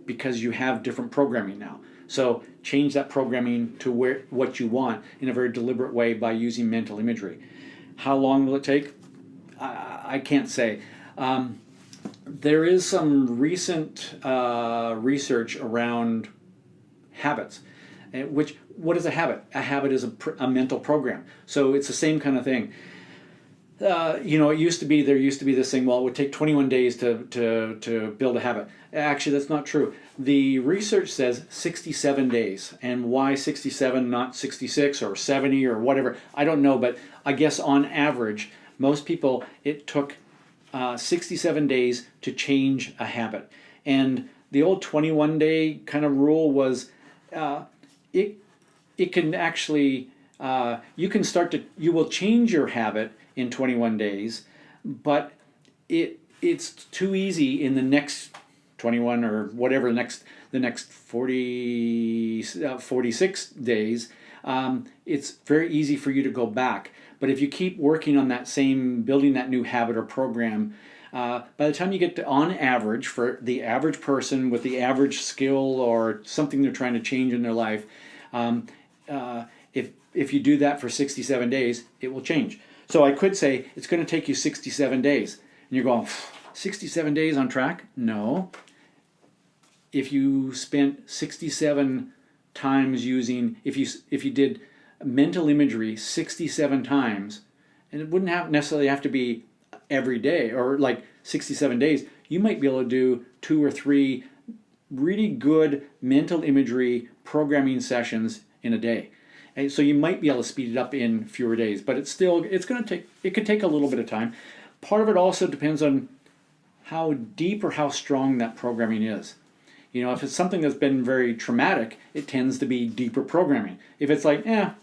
Because you have different programming now. So change that programming to what you want in a very deliberate way by using mental imagery. How long will it take? I can't say. There is some recent research around habits. What is a habit? A habit is a mental program. So it's the same kind of thing. There used to be this thing. Well, it would take 21 days to build a habit. Actually, that's not true. The research says 67 days. And why 67, not 66 or 70 or whatever? I don't know, but I guess on average, most people, it took 67 days to change a habit. And the old 21-day kind of rule was, it can actually, you will change your habit in 21 days, but it's too easy in the next 21 or whatever the next 46 days. It's very easy for you to go back. But if you keep working on building that new habit or program, by the time you get to, on average, for the average person with the average skill or something they're trying to change in their life, if you do that for 67 days, it will change. So I could say it's going to take you 67 days. And you're going, 67 days on track? No. If you spent 67 times if you did mental imagery 67 times, and it wouldn't necessarily have to be every day or like 67 days, you might be able to do 2 or 3 really good mental imagery programming sessions in a day. And so you might be able to speed it up in fewer days, but it could take a little bit of time. Part of it also depends on how deep or how strong that programming is. If it's something that's been very traumatic, it tends to be deeper programming. If it's like, I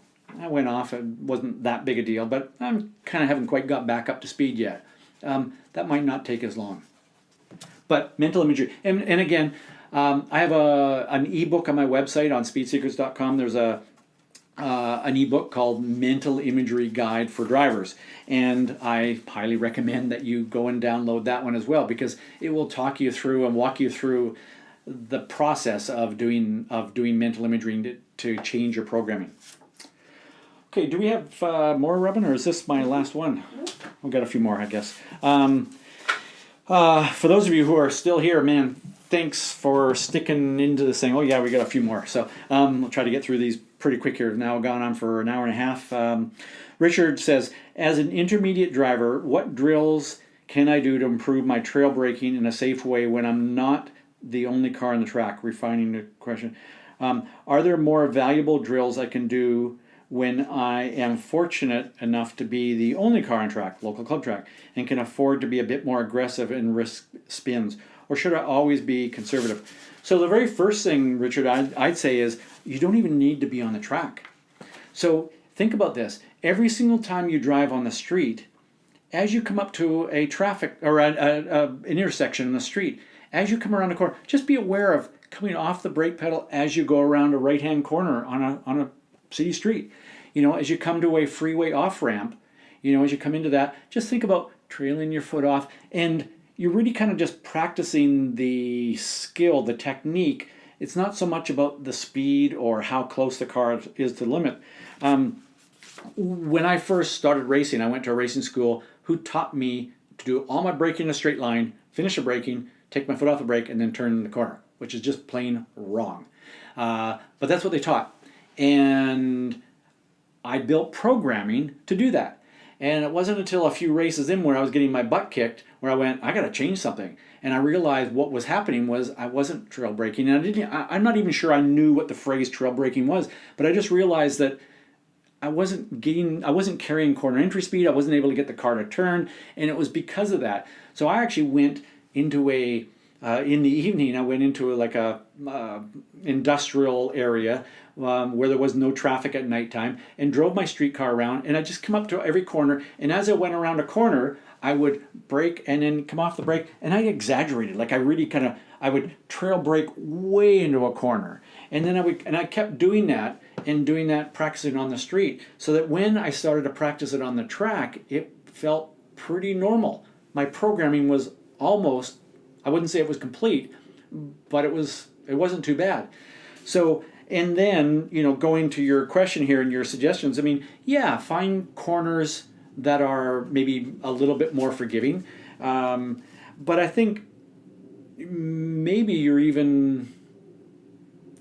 went off, it wasn't that big a deal, but I'm kind of haven't quite got back up to speed yet. That might not take as long. But mental imagery, and again, I have an ebook on my website on speedsecrets.com. There's an ebook called Mental Imagery Guide for Drivers, and I highly recommend that you go and download that one as well, because it will talk you through and walk you through the process of doing mental imagery to change your programming. Okay, do we have more, Robin, or is this my last one? We've got a few more, I guess. For those of you who are still here, man, thanks for sticking into this thing. Oh yeah, we got a few more. So we'll try to get through these pretty quick here. Now gone on for an hour and a half. Richard says, as an intermediate driver, what drills can I do to improve my trail braking in a safe way when I'm not the only car on the track? Refining the question. Are there more valuable drills I can do when I am fortunate enough to be the only car on track, local club track, and can afford to be a bit more aggressive and risk spins? Or should I always be conservative? So the very first thing, Richard, I'd say is you don't even need to be on the track. So think about this. Every single time you drive on the street, as you come up to a traffic or an intersection in the street, as you come around the corner, just be aware of coming off the brake pedal as you go around a right-hand corner on a city street. As you come to a freeway off-ramp, as you come into that, just think about trailing your foot off, and you're really kind of just practicing the skill, the technique. It's not so much about the speed or how close the car is to the limit. When I first started racing, I went to a racing school who taught me to do all my braking in a straight line, finish the braking, take my foot off the brake, and then turn the corner, which is just plain wrong. But that's what they taught. And I built programming to do that. And it wasn't until a few races in where I was getting my butt kicked where I went, I got to change something. And I realized what was happening was I wasn't trail braking. And I'm not even sure I knew what the phrase trail braking was, but I just realized that I wasn't carrying corner entry speed. I wasn't able to get the car to turn. And it was because of that. So I actually went into in the evening, I went into a industrial area where there was no traffic at nighttime, and drove my streetcar around, and I just come up to every corner, and as I went around a corner, I would brake and then come off the brake, and I exaggerated, I would trail brake way into a corner, and then I kept doing that, practicing on the street, so that when I started to practice it on the track, it felt pretty normal. My programming was almost, I wouldn't say it was complete, but it wasn't too bad. So, and then, going to your question here and your suggestions, find corners that are maybe a little bit more forgiving. But I think maybe you're even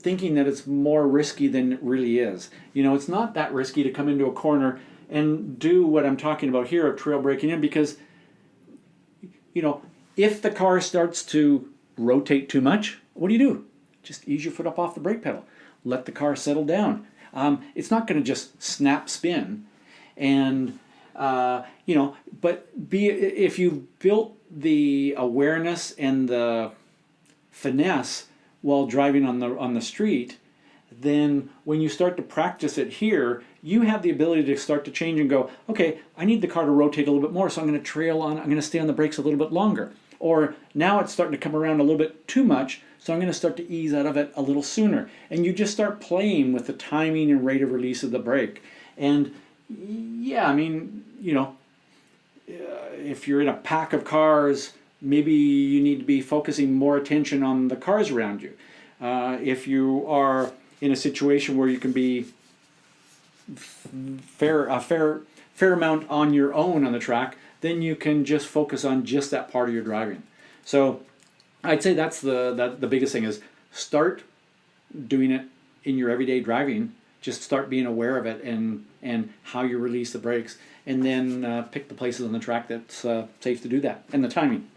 thinking that it's more risky than it really is. You know, it's not that risky to come into a corner and do what I'm talking about here of trail braking in, because, you know, if the car starts to rotate too much, what do? Just ease your foot up off the brake pedal. Let the car settle down. It's not going to just snap spin. And, you know, but if you've built the awareness and the finesse while driving on the street, then when you start to practice it here, you have the ability to start to change and go, okay, I need the car to rotate a little bit more, so I'm going to trail on, I'm going to stay on the brakes a little bit longer. Or now it's starting to come around a little bit too much, so I'm going to start to ease out of it a little sooner. And you just start playing with the timing and rate of release of the brake. And yeah, I mean, you know, if you're in a pack of cars, maybe you need to be focusing more attention on the cars around you. If you are in a situation where you can be a fair amount on your own on the track, then you can just focus on just that part of your driving. So I'd say that's the biggest thing, is start doing it in your everyday driving. Just start being aware of it and how you release the brakes, and then pick the places on the track that's safe to do that, and the timing.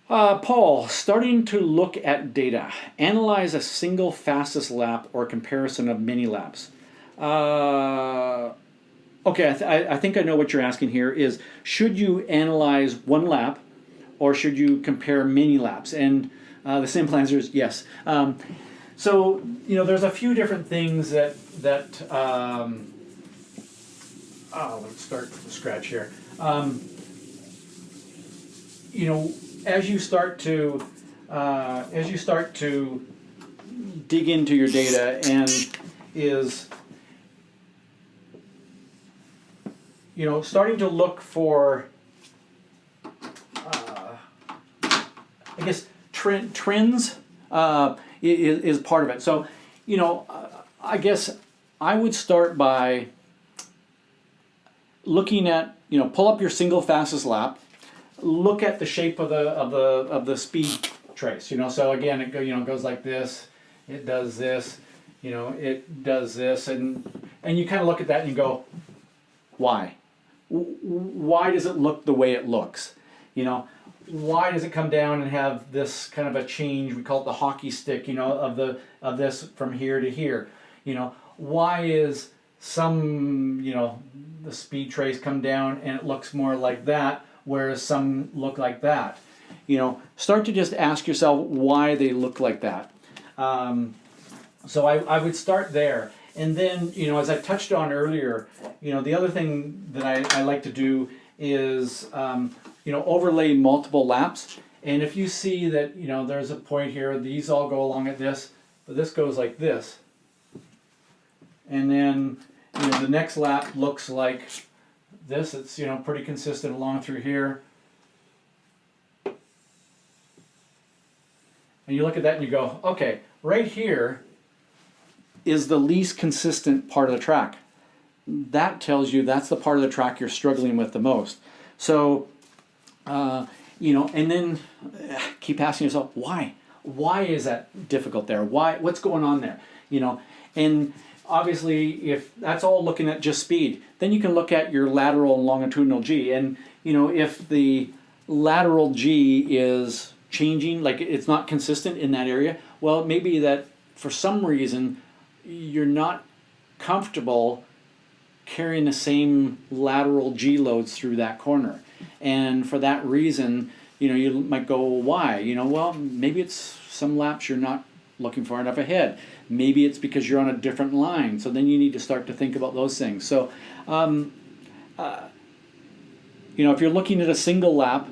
Paul, starting to look at data. Analyze a single fastest lap or comparison of mini laps. Okay, I think I know what you're asking here is, should you analyze one lap or should you compare mini laps? And the simple answer is yes. So, you know, there's a few different things that let's start from scratch here. You know, as you start to dig into your data, and is, you know, starting to look for, I guess, trends is part of it. So, you know, I guess I would start by looking at, you know, pull up your single fastest lap, look at the shape of the speed trace. You know, so again, it goes like this, it does this, you know, it does this, and you kind of look at that and you go, why? Why does it look the way it looks? You know, why does it come down and have this kind of a change? We call it the hockey stick, you know, of this from here to here. You know, why is some, you know, the speed trace come down and it looks more like that, whereas some look like that? You know, start to just ask yourself why they look like that. So I would start there. And then, you know, as I touched on earlier, you know, the other thing that I like to do is, you know, overlay multiple laps. And if you see that, you know, there's a point here, these all go along at this, but this goes like this. And then, you know, the next lap looks like this. It's, you know, pretty consistent along through here. And you look at that and you go, okay, right here is the least consistent part of the track. That tells you that's the part of the track you're struggling with the most. So, you know, and then keep asking yourself, why? Why is that difficult there? Why? What's going on there? You know, and obviously, if that's all looking at just speed, then you can look at your lateral and longitudinal G. And, you know, if the lateral G is changing, like it's not consistent in that area, well, it may be that for some reason you're not comfortable carrying the same lateral G loads through that corner. And for that reason, you know, you might go, why? You know, well, maybe it's some laps you're not looking far enough ahead. Maybe it's because you're on a different line. So then you need to start to think about those things. So, you know, if you're looking at a single lap,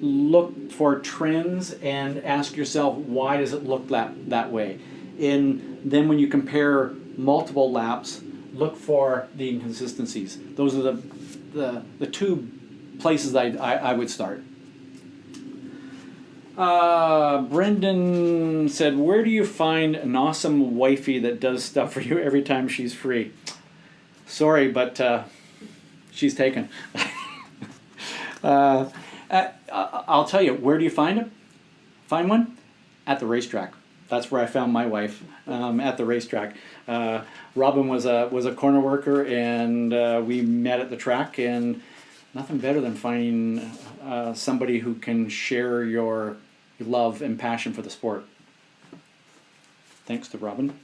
look for trends and ask yourself, why does it look that way? And then when you compare multiple laps, look for the inconsistencies. Those are the two places I would start. Brendan said, where do you find an awesome wifey that does stuff for you every time she's free? Sorry, but she's taken. I'll tell you, where do you find one? At the racetrack. that's where I found my wife, at the racetrack. Robin was a corner worker, and we met at the track, and nothing better than finding somebody who can share your love and passion for the sport. Thanks to Robin.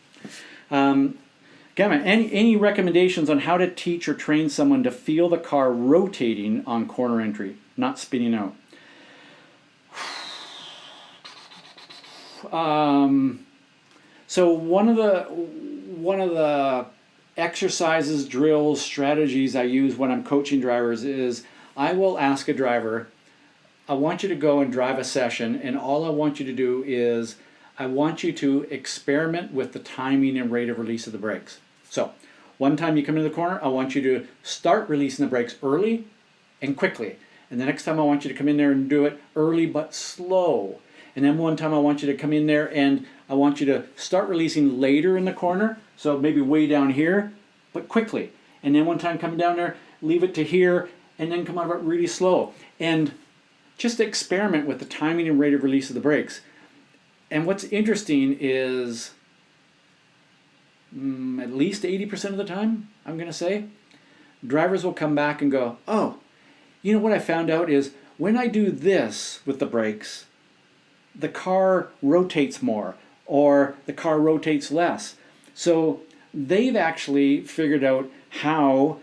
Gamma, any recommendations on how to teach or train someone to feel the car rotating on corner entry, not spinning out? So one of the exercises, drills, strategies I use when I'm coaching drivers is I will ask a driver, I want you to go and drive a session, and all I want you to do is I want you to experiment with the timing and rate of release of the brakes. So one time you come into the corner, I want you to start releasing the brakes early and quickly. And the next time I want you to come in there and do it early but slow. And then one time I want you to come in there and I want you to start releasing later in the corner, so maybe way down here, but quickly. And then one time coming down there, leave it to here, and then come out of it really slow. And just experiment with the timing and rate of release of the brakes. And what's interesting is at least 80% of the time, I'm going to say, drivers will come back and go, oh, you know what I found out is when I do this with the brakes, the car rotates more or the car rotates less. So they've actually figured out how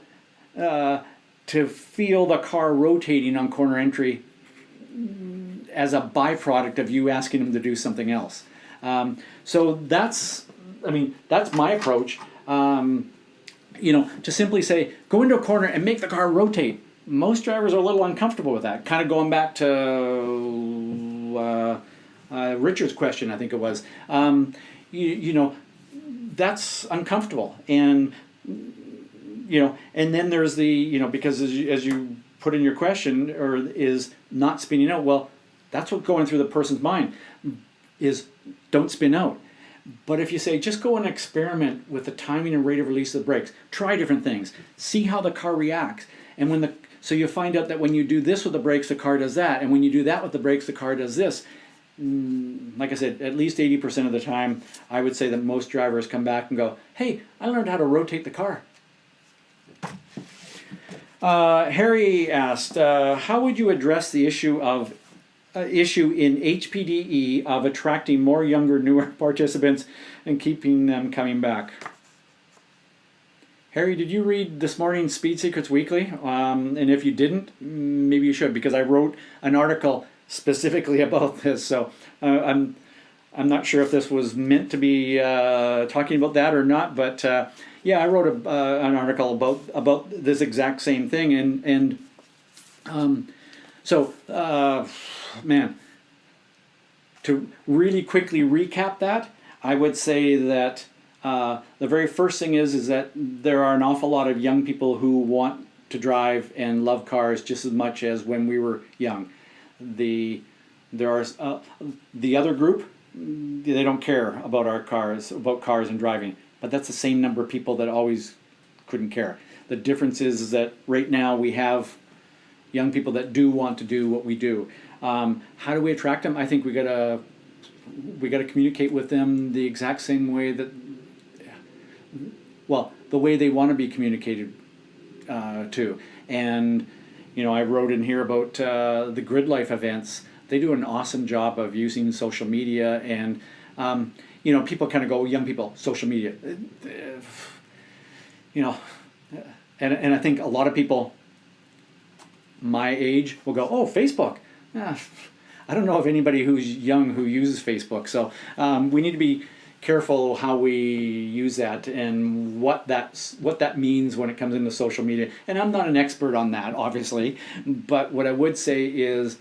to feel the car rotating on corner entry as a byproduct of you asking them to do something else. So that's my approach. To simply say, go into a corner and make the car rotate. Most drivers are a little uncomfortable with that. Kind of going back to Richard's question, I think it was. That's uncomfortable. And, and then there's the, because as you put in your question, or is not spinning out, well, that's what's going through the person's mind, is don't spin out. But if you say, just go and experiment with the timing and rate of release of the brakes, try different things, see how the car reacts. And so you find out that when you do this with the brakes, the car does that. And when you do that with the brakes, the car does this. Like I said, at least 80% of the time, I would say that most drivers come back and go, hey, I learned how to rotate the car. Harry asked, how would you address the issue in HPDE of attracting more younger, newer participants and keeping them coming back? Harry, did you read this morning's Speed Secrets Weekly? And if you didn't, maybe you should, because I wrote an article specifically about this. So I'm not sure if this was meant to be talking about that or not, but I wrote an article about this exact same thing, to really quickly recap that, I would say that the very first thing is that there are an awful lot of young people who want to drive and love cars just as much as when we were young. The other group, they don't care about cars and driving, but that's the same number of people that always couldn't care. The difference is that right now we have young people that do want to do what we do. How do we attract them? I think we gotta communicate with them the exact same way the way they want to be communicated to. And I wrote in here about the Grid Life events. They do an awesome job of using social media, and people kind of go, young people, social media, and I think a lot of people my age will go, oh, Facebook. I don't know of anybody who's young who uses Facebook. So we need to be careful how we use that and what that means when it comes into social media. And I'm not an expert on that, obviously, but what I would say is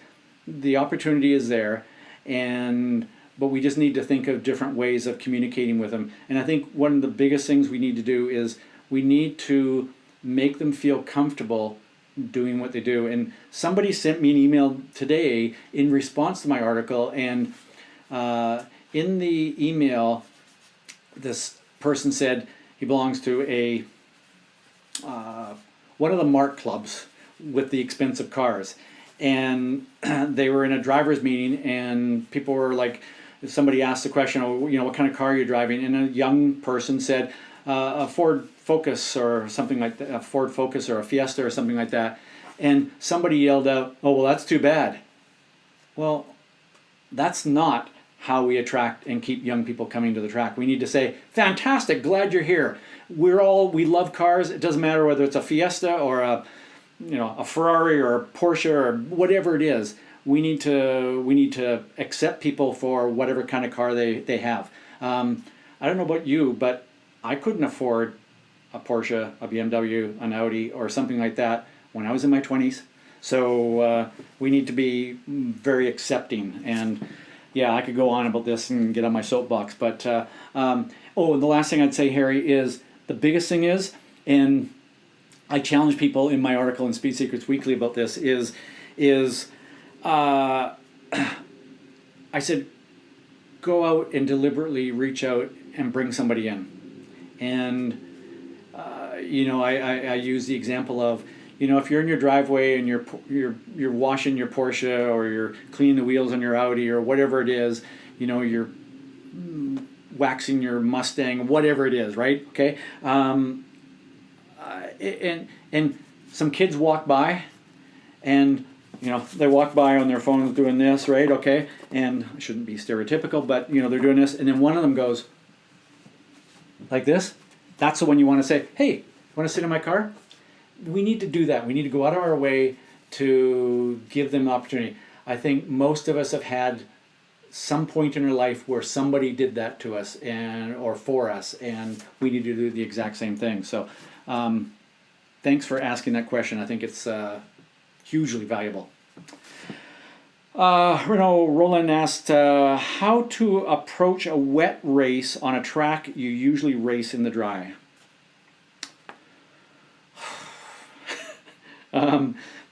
the opportunity is there, but we just need to think of different ways of communicating with them. And I think one of the biggest things we need to do is we need to make them feel comfortable doing what they do. And somebody sent me an email today in response to my article, and in the email, this person said he belongs to one of the Mark clubs with the expensive cars, and they were in a driver's meeting, and people were like if somebody asked the question, oh, what kind of car are you driving? And a young person said, a Ford Focus or something like that, a Ford Focus or a Fiesta or something like that. And somebody yelled out, oh, well, that's too bad. Well, that's not how we attract and keep young people coming to the track. We need to say, fantastic, glad you're here. We love cars. It doesn't matter whether it's a Fiesta or a Ferrari or a Porsche or whatever it is. We need to accept people for whatever kind of car they have. I don't know about you, but I couldn't afford a Porsche, a BMW, an Audi, or something like that when I was in my 20s. So we need to be very accepting. And yeah, I could go on about this and get on my soapbox. But and the last thing I'd say, Harry, is the biggest thing is, and I challenge people in my article in Speed Secrets Weekly about this, is I said, go out and deliberately reach out and bring somebody in. And, I use the example of, if you're in your driveway and you're washing your Porsche or you're cleaning the wheels on your Audi or whatever it is, you're waxing your Mustang, whatever it is, right? Okay. And some kids walk by and, they walk by on their phones doing this, right? Okay. And I shouldn't be stereotypical, but, they're doing this. And then one of them goes like this. That's the one you want to say, hey, want to sit in my car? We need to do that. We need to go out of our way to give them the opportunity. I think most of us have had some point in our life where somebody did that to us or for us, and we need to do the exact same thing. So thanks for asking that question. I think it's hugely valuable. Roland asked how to approach a wet race on a track you usually race in the dry.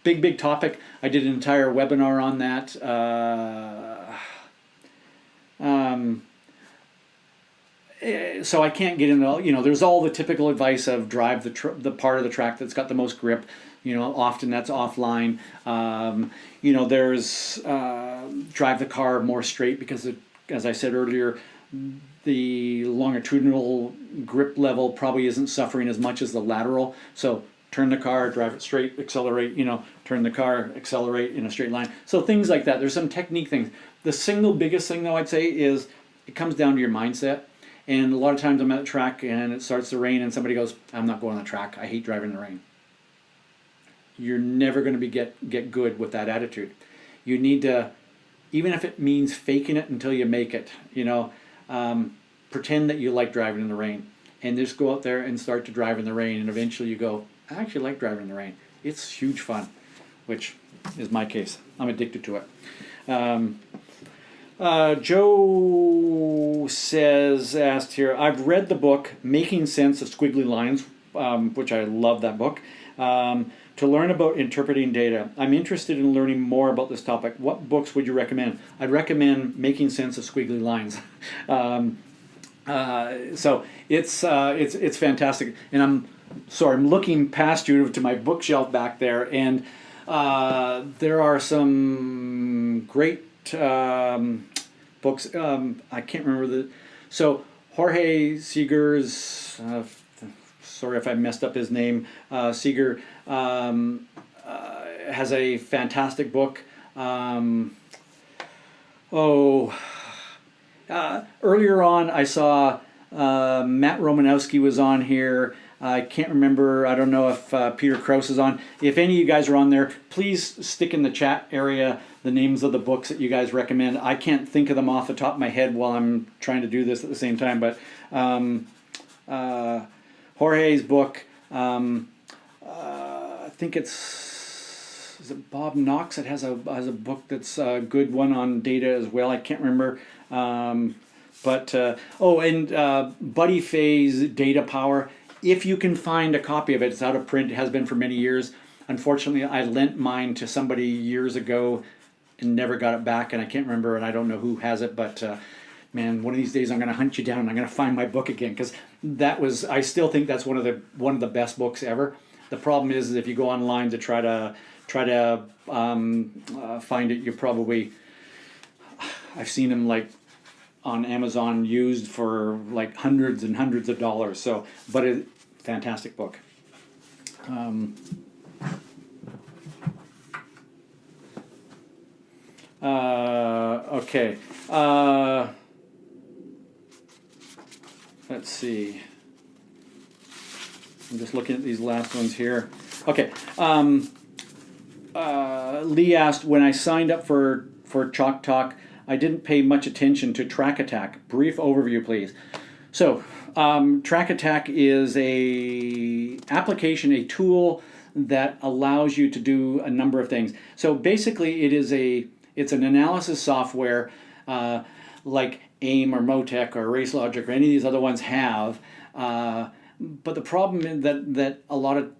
Big topic. I did an entire webinar on that. So I can't get into there's all the typical advice of drive the part of the track that's got the most grip. Often that's offline. There's drive the car more straight because, as I said earlier, the longitudinal grip level probably isn't suffering as much as the lateral. So turn the car, drive it straight, accelerate, turn the car, accelerate in a straight line. So things like that. There's some technique things. The single biggest thing, though, I'd say is it comes down to your mindset. And a lot of times I'm at the track and it starts to rain and somebody goes, I'm not going on the track. I hate driving in the rain. You're never going to get good with that attitude. You need to, even if it means faking it until you make it, pretend that you like driving in the rain. And just go out there and start to drive in the rain. And eventually you go, I actually like driving in the rain. It's huge fun, which is my case. I'm addicted to it. Joe asked here, I've read the book Making Sense of Squiggly Lines, which I love that book, to learn about interpreting data. I'm interested in learning more about this topic. What books would you recommend? I'd recommend Making Sense of Squiggly Lines. So it's fantastic. And I'm looking past you to my bookshelf back there, and there are some great books. I can't remember so Jorge Seeger's, sorry if I messed up his name, Seeger has a fantastic book. Earlier on I saw Matt Romanowski was on here. I can't remember. I don't know if Peter Krause is on. If any of you guys are on there, please stick in the chat area the names of the books that you guys recommend. I can't think of them off the top of my head while I'm trying to do this at the same time. But Jorge's book, I think is it Bob Knox that has a book that's a good one on data as well. I can't remember. Buddy Fay's Data Power. If you can find a copy of it, it's out of print. It has been for many years. Unfortunately, I lent mine to somebody years ago and never got it back, and I can't remember, and I don't know who has it, but man, one of these days I'm going to hunt you down and I'm going to find my book again, because I still think that's one of the best books ever. The problem is if you go online to try to find it, you probably, I've seen them like on Amazon used for like hundreds and hundreds of dollars. So, but it fantastic book. Okay. Let's see. I'm just looking at these last ones here. Okay. Lee asked, when I signed up for Chalktalk, I didn't pay much attention to Track Attack. Brief overview, please. So, Track Attack is a application, a tool that allows you to do a number of things. So basically, it's an analysis software like AIM or Motec or RaceLogic or any of these other ones have. But the problem that a lot of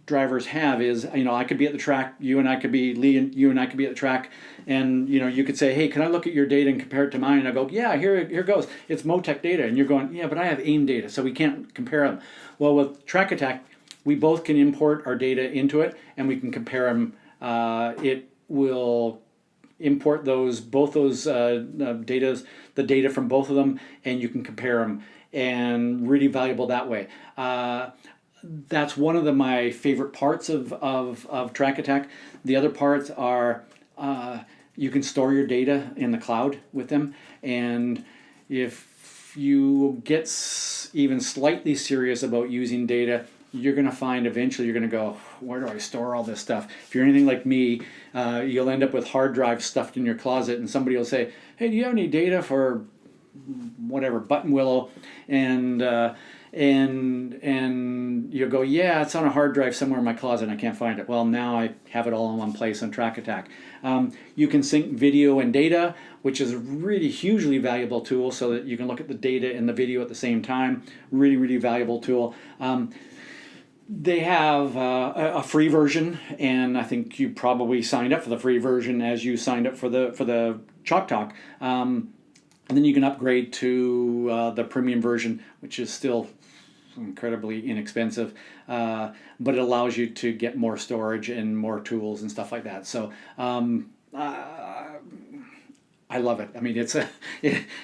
drivers have is, I could be at the track, you and I could be, Lee and you and I could be at the track, and you could say, hey, can I look at your data and compare it to mine? And I go, yeah, here goes. It's Motec data. And you're going, yeah, but I have AIM data, so we can't compare them. Well, with Track Attack, we both can import our data into it, and we can compare them. It will import both those the data from both of them, and you can compare them, and really valuable that way. That's one of my favorite parts of Track Attack. The other parts are you can store your data in the cloud with them, and if you get even slightly serious about using data, you're going to find eventually you're going to go, where do I store all this stuff? If you're anything like me, you'll end up with hard drives stuffed in your closet, and somebody will say, hey, do you have any data for whatever, Button Willow? And you'll go, yeah, it's on a hard drive somewhere in my closet and I can't find it. Well, now I have it all in one place on Track Attack. You can sync video and data, which is a really hugely valuable tool, so that you can look at the data and the video at the same time. Really, really valuable tool. They have a free version, and I think you probably signed up for the free version as you signed up for the Chalktalk. And then you can upgrade to the premium version, which is still incredibly inexpensive, but it allows you to get more storage and more tools and stuff like that. So I love it. I mean, it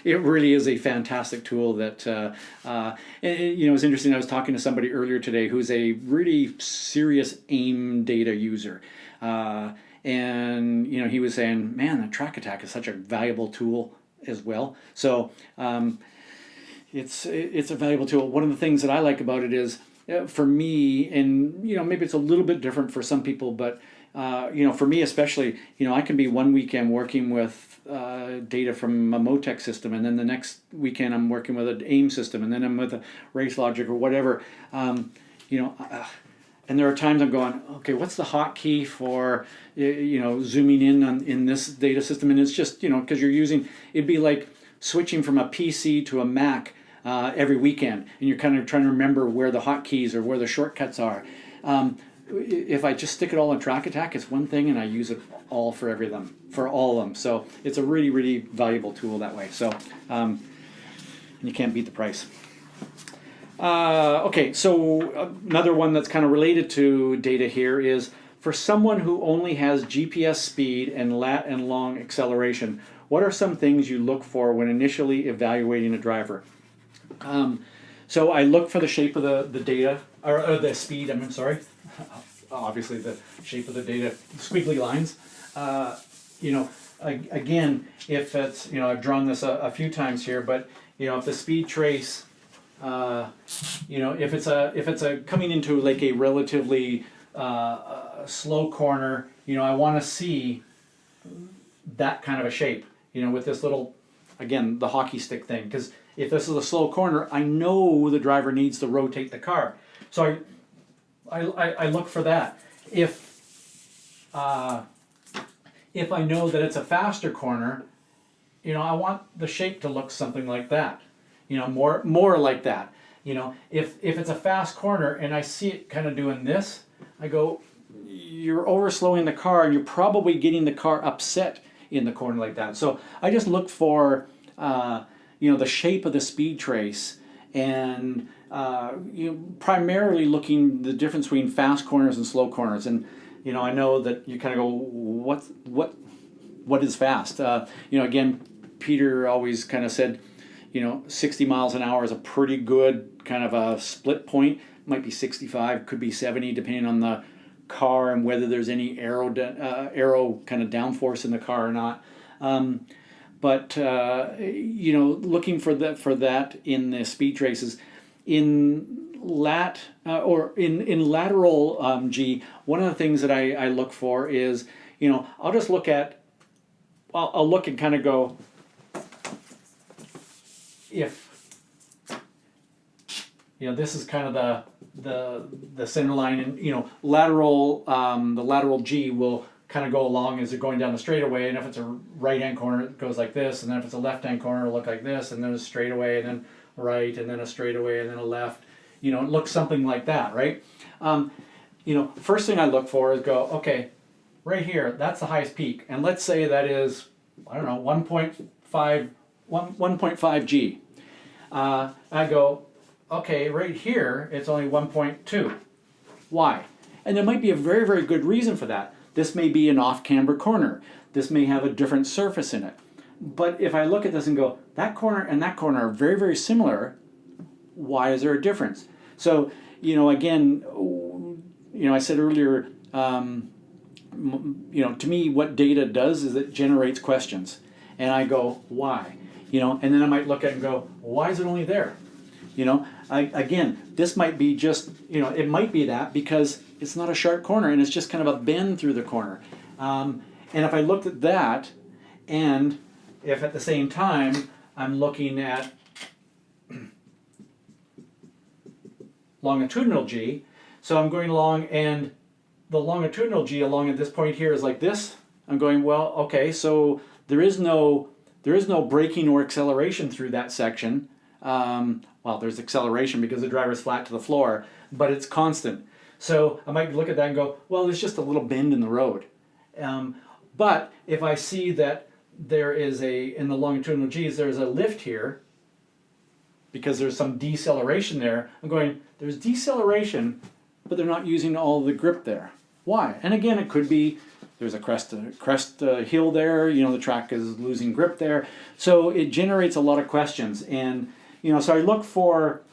really is a fantastic tool that, it's interesting. I was talking to somebody earlier today who's a really serious AIM data user. And he was saying, man, the Track Attack is such a valuable tool as well. So it's a valuable tool. One of the things that I like about it is, for me, and maybe it's a little bit different for some people, but for me especially, I can be one weekend working with data from a Motec system, and then the next weekend I'm working with an AIM system, and then I'm with a RaceLogic or whatever. And there are times I'm going, okay, what's the hotkey for zooming in in this data system? And it's just because it'd be like switching from a PC to a Mac every weekend, and you're kind of trying to remember where the hotkeys or where the shortcuts are. If I just stick it all in Track Attack, it's one thing, and I use it all for all of them. So it's a really, really valuable tool that way. So you can't beat the price. Okay, so another one that's kind of related to data here is, for someone who only has GPS speed and lat and long acceleration, what are some things you look for when initially evaluating a driver? So I look for the shape of the data, or the speed, I'm sorry. Obviously the shape of the data, squiggly lines. Again, if it's, I've drawn this a few times here, but if the speed trace, if it's a coming into like a relatively slow corner, I want to see that kind of a shape, with this little, again, the hockey stick thing, because if this is a slow corner, I know the driver needs to rotate the car. So I look for that. If I know that it's a faster corner, I want the shape to look something like that, more like that. If it's a fast corner and I see it kind of doing this, I go, you're over slowing the car, and you're probably getting the car upset in the corner like that. So I just look for the shape of the speed trace, and primarily looking the difference between fast corners and slow corners. And I know that you kind of go, what is fast? Again, Peter always kind of said, 60 miles an hour is a pretty good kind of a split point. Might be 65, could be 70, depending on the car and whether there's any aero kind of downforce in the car or not. But looking for that in the speed races, in lateral G, one of the things that I look for is, I'll just look at, I'll look and kind of go, if this is kind of the center line, and lateral, the lateral G will kind of go along as they're going down the straightaway, and if it's a right hand corner it goes like this, and then if it's a left hand corner it'll look like this, and then a straightaway, and then right, and then a straightaway, and then a left. It looks something like that, right? First thing I look for is go, okay, right here, that's the highest peak, and let's say that is, I don't know, 1.5 G. I go, okay, right here it's only 1.2. Why? And there might be a very, very good reason for that. This may be an off-camber corner. This may have a different surface in it. But if I look at this and go, that corner and that corner are very, very similar, why is there a difference? So, again, I said earlier, to me what data does is it generates questions. And I go, why? And then I might look at it and go, why is it only there? Again, this might be just, it might be that because it's not a sharp corner and it's just kind of a bend through the corner. And if I looked at that, and if at the same time I'm looking at longitudinal G, so I'm going along and the longitudinal G along at this point here is like this, I'm going, well, okay, so there is no braking or acceleration through that section. Well, there's acceleration because the driver's flat to the floor, but it's constant. So I might look at that and go, well, there's just a little bend in the road. But if I see that there is in the longitudinal G's, there's a lift here, because there's some deceleration there, I'm going, there's deceleration, but they're not using all the grip there. Why? And again, it could be there's a crest hill there, the track is losing grip there. So it generates a lot of questions. And, so I look for,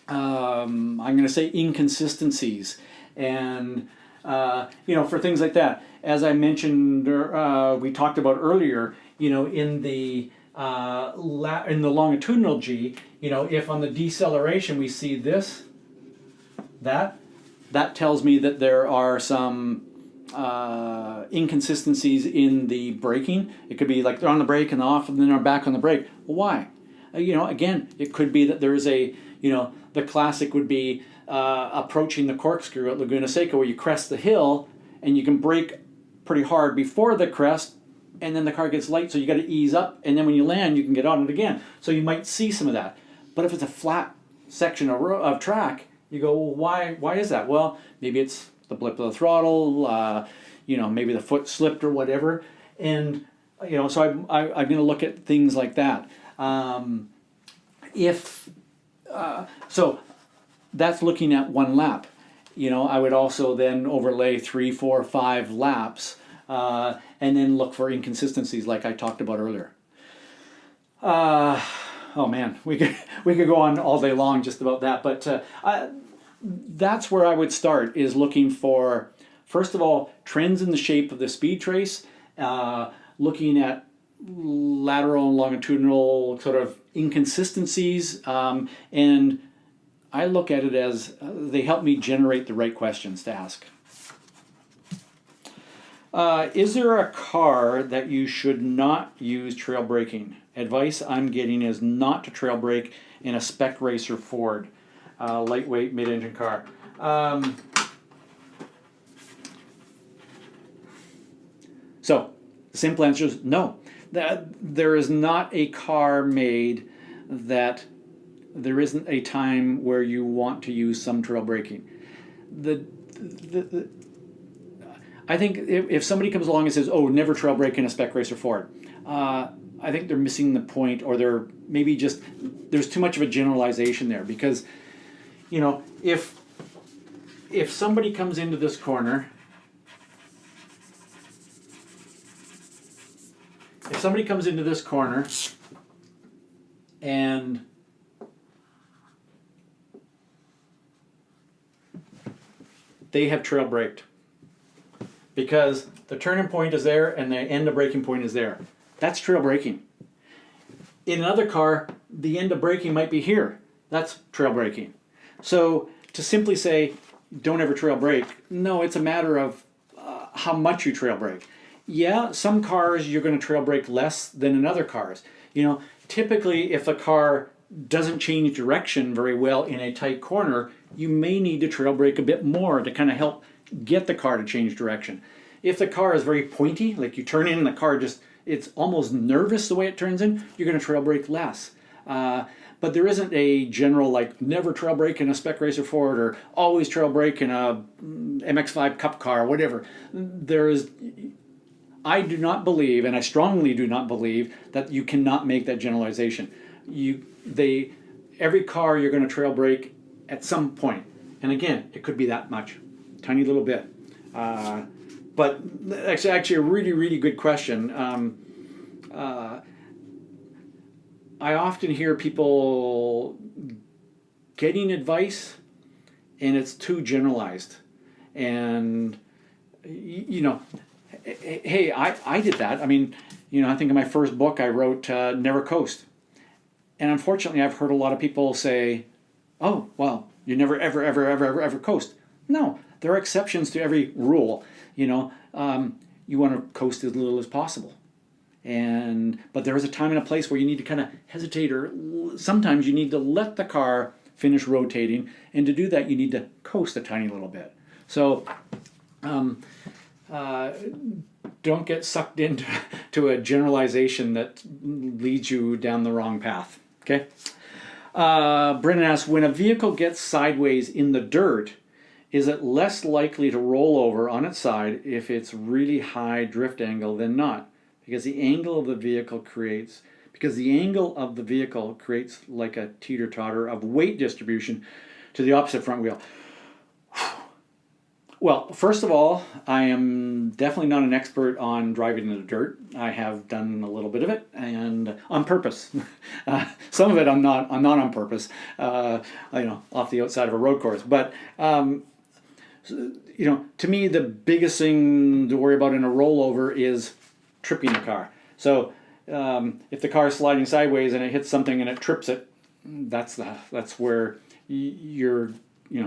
I'm going to say inconsistencies. And, for things like that. As I mentioned, we talked about earlier, in the longitudinal G, if on the deceleration we see this, that tells me that there are some inconsistencies in the braking. It could be like they're on the brake and off, and then they're back on the brake. Well, why? Again, it could be that there is the classic would be approaching the corkscrew at Laguna Seca, where you crest the hill and you can brake pretty hard before the crest, and then the car gets light, so you got to ease up, and then when you land you can get on it again. So you might see some of that. But if it's a flat section of track, you go, well, why is that? Well, maybe it's the blip of the throttle, maybe the foot slipped or whatever. And so I'm going to look at things like that. So that's looking at one lap. I would also then overlay 3, 4, 5 laps, and then look for inconsistencies like I talked about earlier. Oh man, we could go on all day long just about that, but that's where I would start, is looking for, first of all, trends in the shape of the speed trace, looking at lateral and longitudinal sort of inconsistencies, and I look at it as they help me generate the right questions to ask. Is there a car that you should not use trail braking? Advice I'm getting is not to trail brake in a spec racer Ford, lightweight mid-engine car. So the simple answer is no. There is not a car made that there isn't a time where you want to use some trail braking. I think if somebody comes along and says, "Oh, never trail brake in a spec racer Ford," I think they're missing the point, or they're maybe just, there's too much of a generalization there, because if somebody comes into this corner if somebody comes into this corner and they have trail braked because the turning point is there and the end of braking point is there. That's trail braking. In another car, the end of braking might be here. That's trail braking. So to simply say, don't ever trail brake, no, it's a matter of how much you trail brake. Yeah, some cars you're going to trail brake less than in other cars. You know, typically if a car doesn't change direction very well in a tight corner, you may need to trail brake a bit more to kind of help get the car to change direction. If the car is very pointy, like you turn in and the car just, it's almost nervous the way it turns in, you're going to trail brake less. But there isn't a general like never trail brake in a Spec Racer Ford or always trail brake in a MX-5 Cup car, whatever. There is, I do not believe, and I strongly do not believe, that you cannot make that generalization. Every car you're going to trail brake at some point, and again, it could be that much, tiny little bit. But that's actually a really, really good question. I often hear people getting advice, and it's too generalized. And you know, hey, I did that. I mean, you know, I think in my first book I wrote Never Coast. And unfortunately, I've heard a lot of people say, oh, well, you never, ever, ever, ever, ever, ever coast. No, there are exceptions to every rule. You know, you want to coast as little as possible. But there is a time and a place where you need to kind of hesitate, or sometimes you need to let the car finish rotating. And to do that, you need to coast a tiny little bit. So don't get sucked into a generalization that leads you down the wrong path. Okay. Brennan asks, when a vehicle gets sideways in the dirt, is it less likely to roll over on its side if it's really high drift angle than not? Because the angle of the vehicle creates like a teeter-totter of weight distribution to the opposite front wheel. Well, first of all, I am definitely not an expert on driving in the dirt. I have done a little bit of it, and on purpose. Some of it I'm not on purpose, off the outside of a road course. But to me, the biggest thing to worry about in a rollover is tripping the car. So if the car is sliding sideways and it hits something and it trips it, that's where you're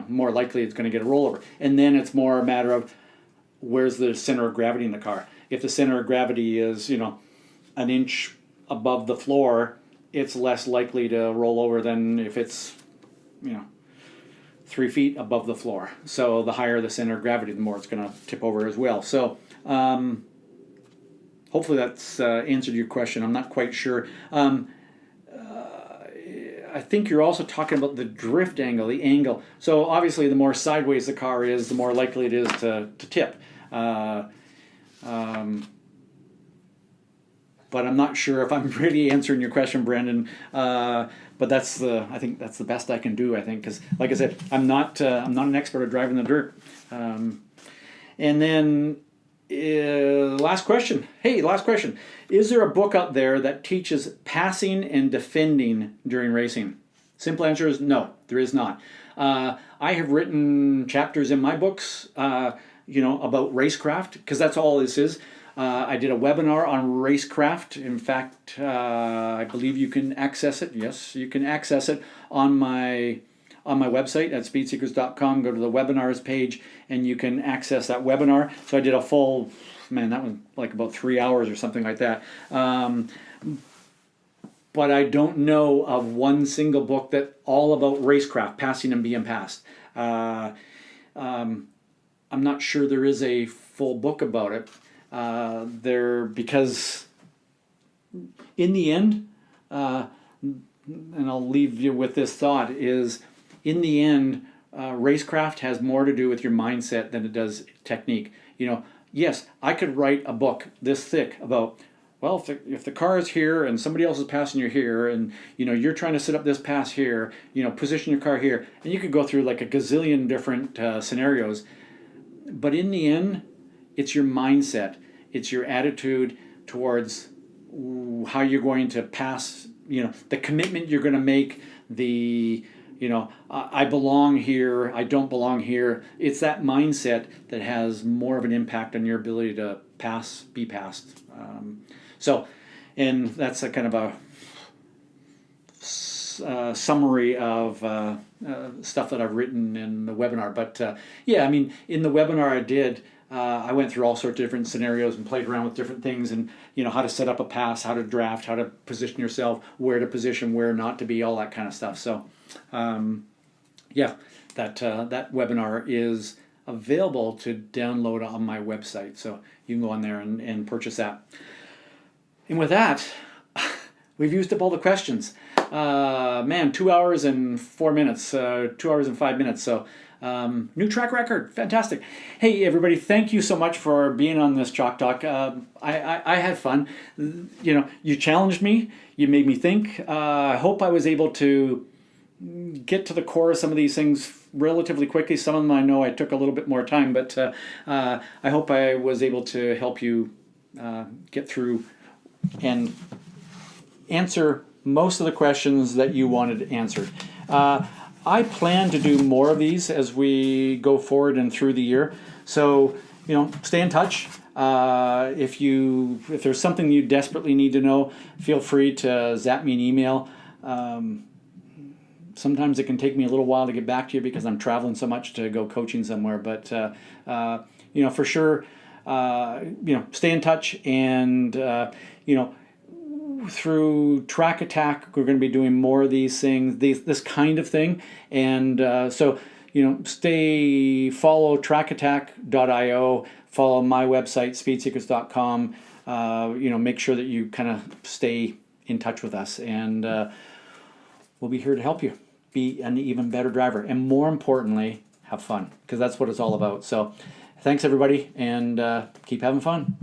more likely it's going to get a rollover. And then it's more a matter of where's the center of gravity in the car. If the center of gravity is, an inch above the floor, it's less likely to roll over than if it's, 3 feet above the floor. So the higher the center of gravity, the more it's going to tip over as well. So hopefully that's answered your question. I'm not quite sure. I think you're also talking about the drift angle, the angle. So obviously the more sideways the car is, the more likely it is to tip. But I'm not sure if I'm really answering your question, Brandon. But I think that's the best I can do, I think, because like I said, I'm not an expert at driving the dirt. And then last question. Hey, last question. Is there a book out there that teaches passing and defending during racing? Simple answer is no, there is not. I have written chapters in my books, about racecraft, because that's all this is. I did a webinar on racecraft. In fact, I believe you can access it. Yes, you can access it on my website at speedsecrets.com. Go to the webinars page and you can access that webinar. So I did a full, that was like about 3 hours or something like that. But I don't know of one single book that all about racecraft, passing and being passed. I'm not sure there is a full book about it. Because in the end, and I'll leave you with this thought, is in the end, racecraft has more to do with your mindset than it does technique. Yes, I could write a book this thick about, well, if the car is here and somebody else is passing you here, and you're trying to set up this pass here, position your car here, and you could go through like a gazillion different scenarios. But in the end, it's your mindset. It's your attitude towards how you're going to pass, the commitment you're going to make, I belong here, I don't belong here. It's that mindset that has more of an impact on your ability to be passed. And that's a kind of a summary of stuff that I've written in the webinar. But in the webinar I did, I went through all sorts of different scenarios and played around with different things, and how to set up a pass, how to draft, how to position yourself, where to position, where not to be, all that kind of stuff. So that webinar is available to download on my website, so you can go on there and purchase that. And with that, we've used up all the questions. 2 hours and 4 minutes, 2 hours and 5 minutes. So new track record, fantastic. Hey everybody, thank you so much for being on this Chalk Talk. I had fun. You challenged me, you made me think. I hope I was able to get to the core of some of these things relatively quickly. Some of them I know I took a little bit more time, but I hope I was able to help you get through and answer most of the questions that you wanted answered. I plan to do more of these as we go forward and through the year. So, stay in touch. If there's something you desperately need to know, feel free to zap me an email. Sometimes it can take me a little while to get back to you because I'm traveling so much to go coaching somewhere. But for sure, stay in touch, and through Track Attack, we're going to be doing more of these things, this kind of thing. And follow trackattack.io, follow my website, speedsecrets.com. Make sure that you kind of stay in touch with us, and we'll be here to help you be an even better driver. And more importantly, have fun, because that's what it's all about. So thanks everybody, and keep having fun.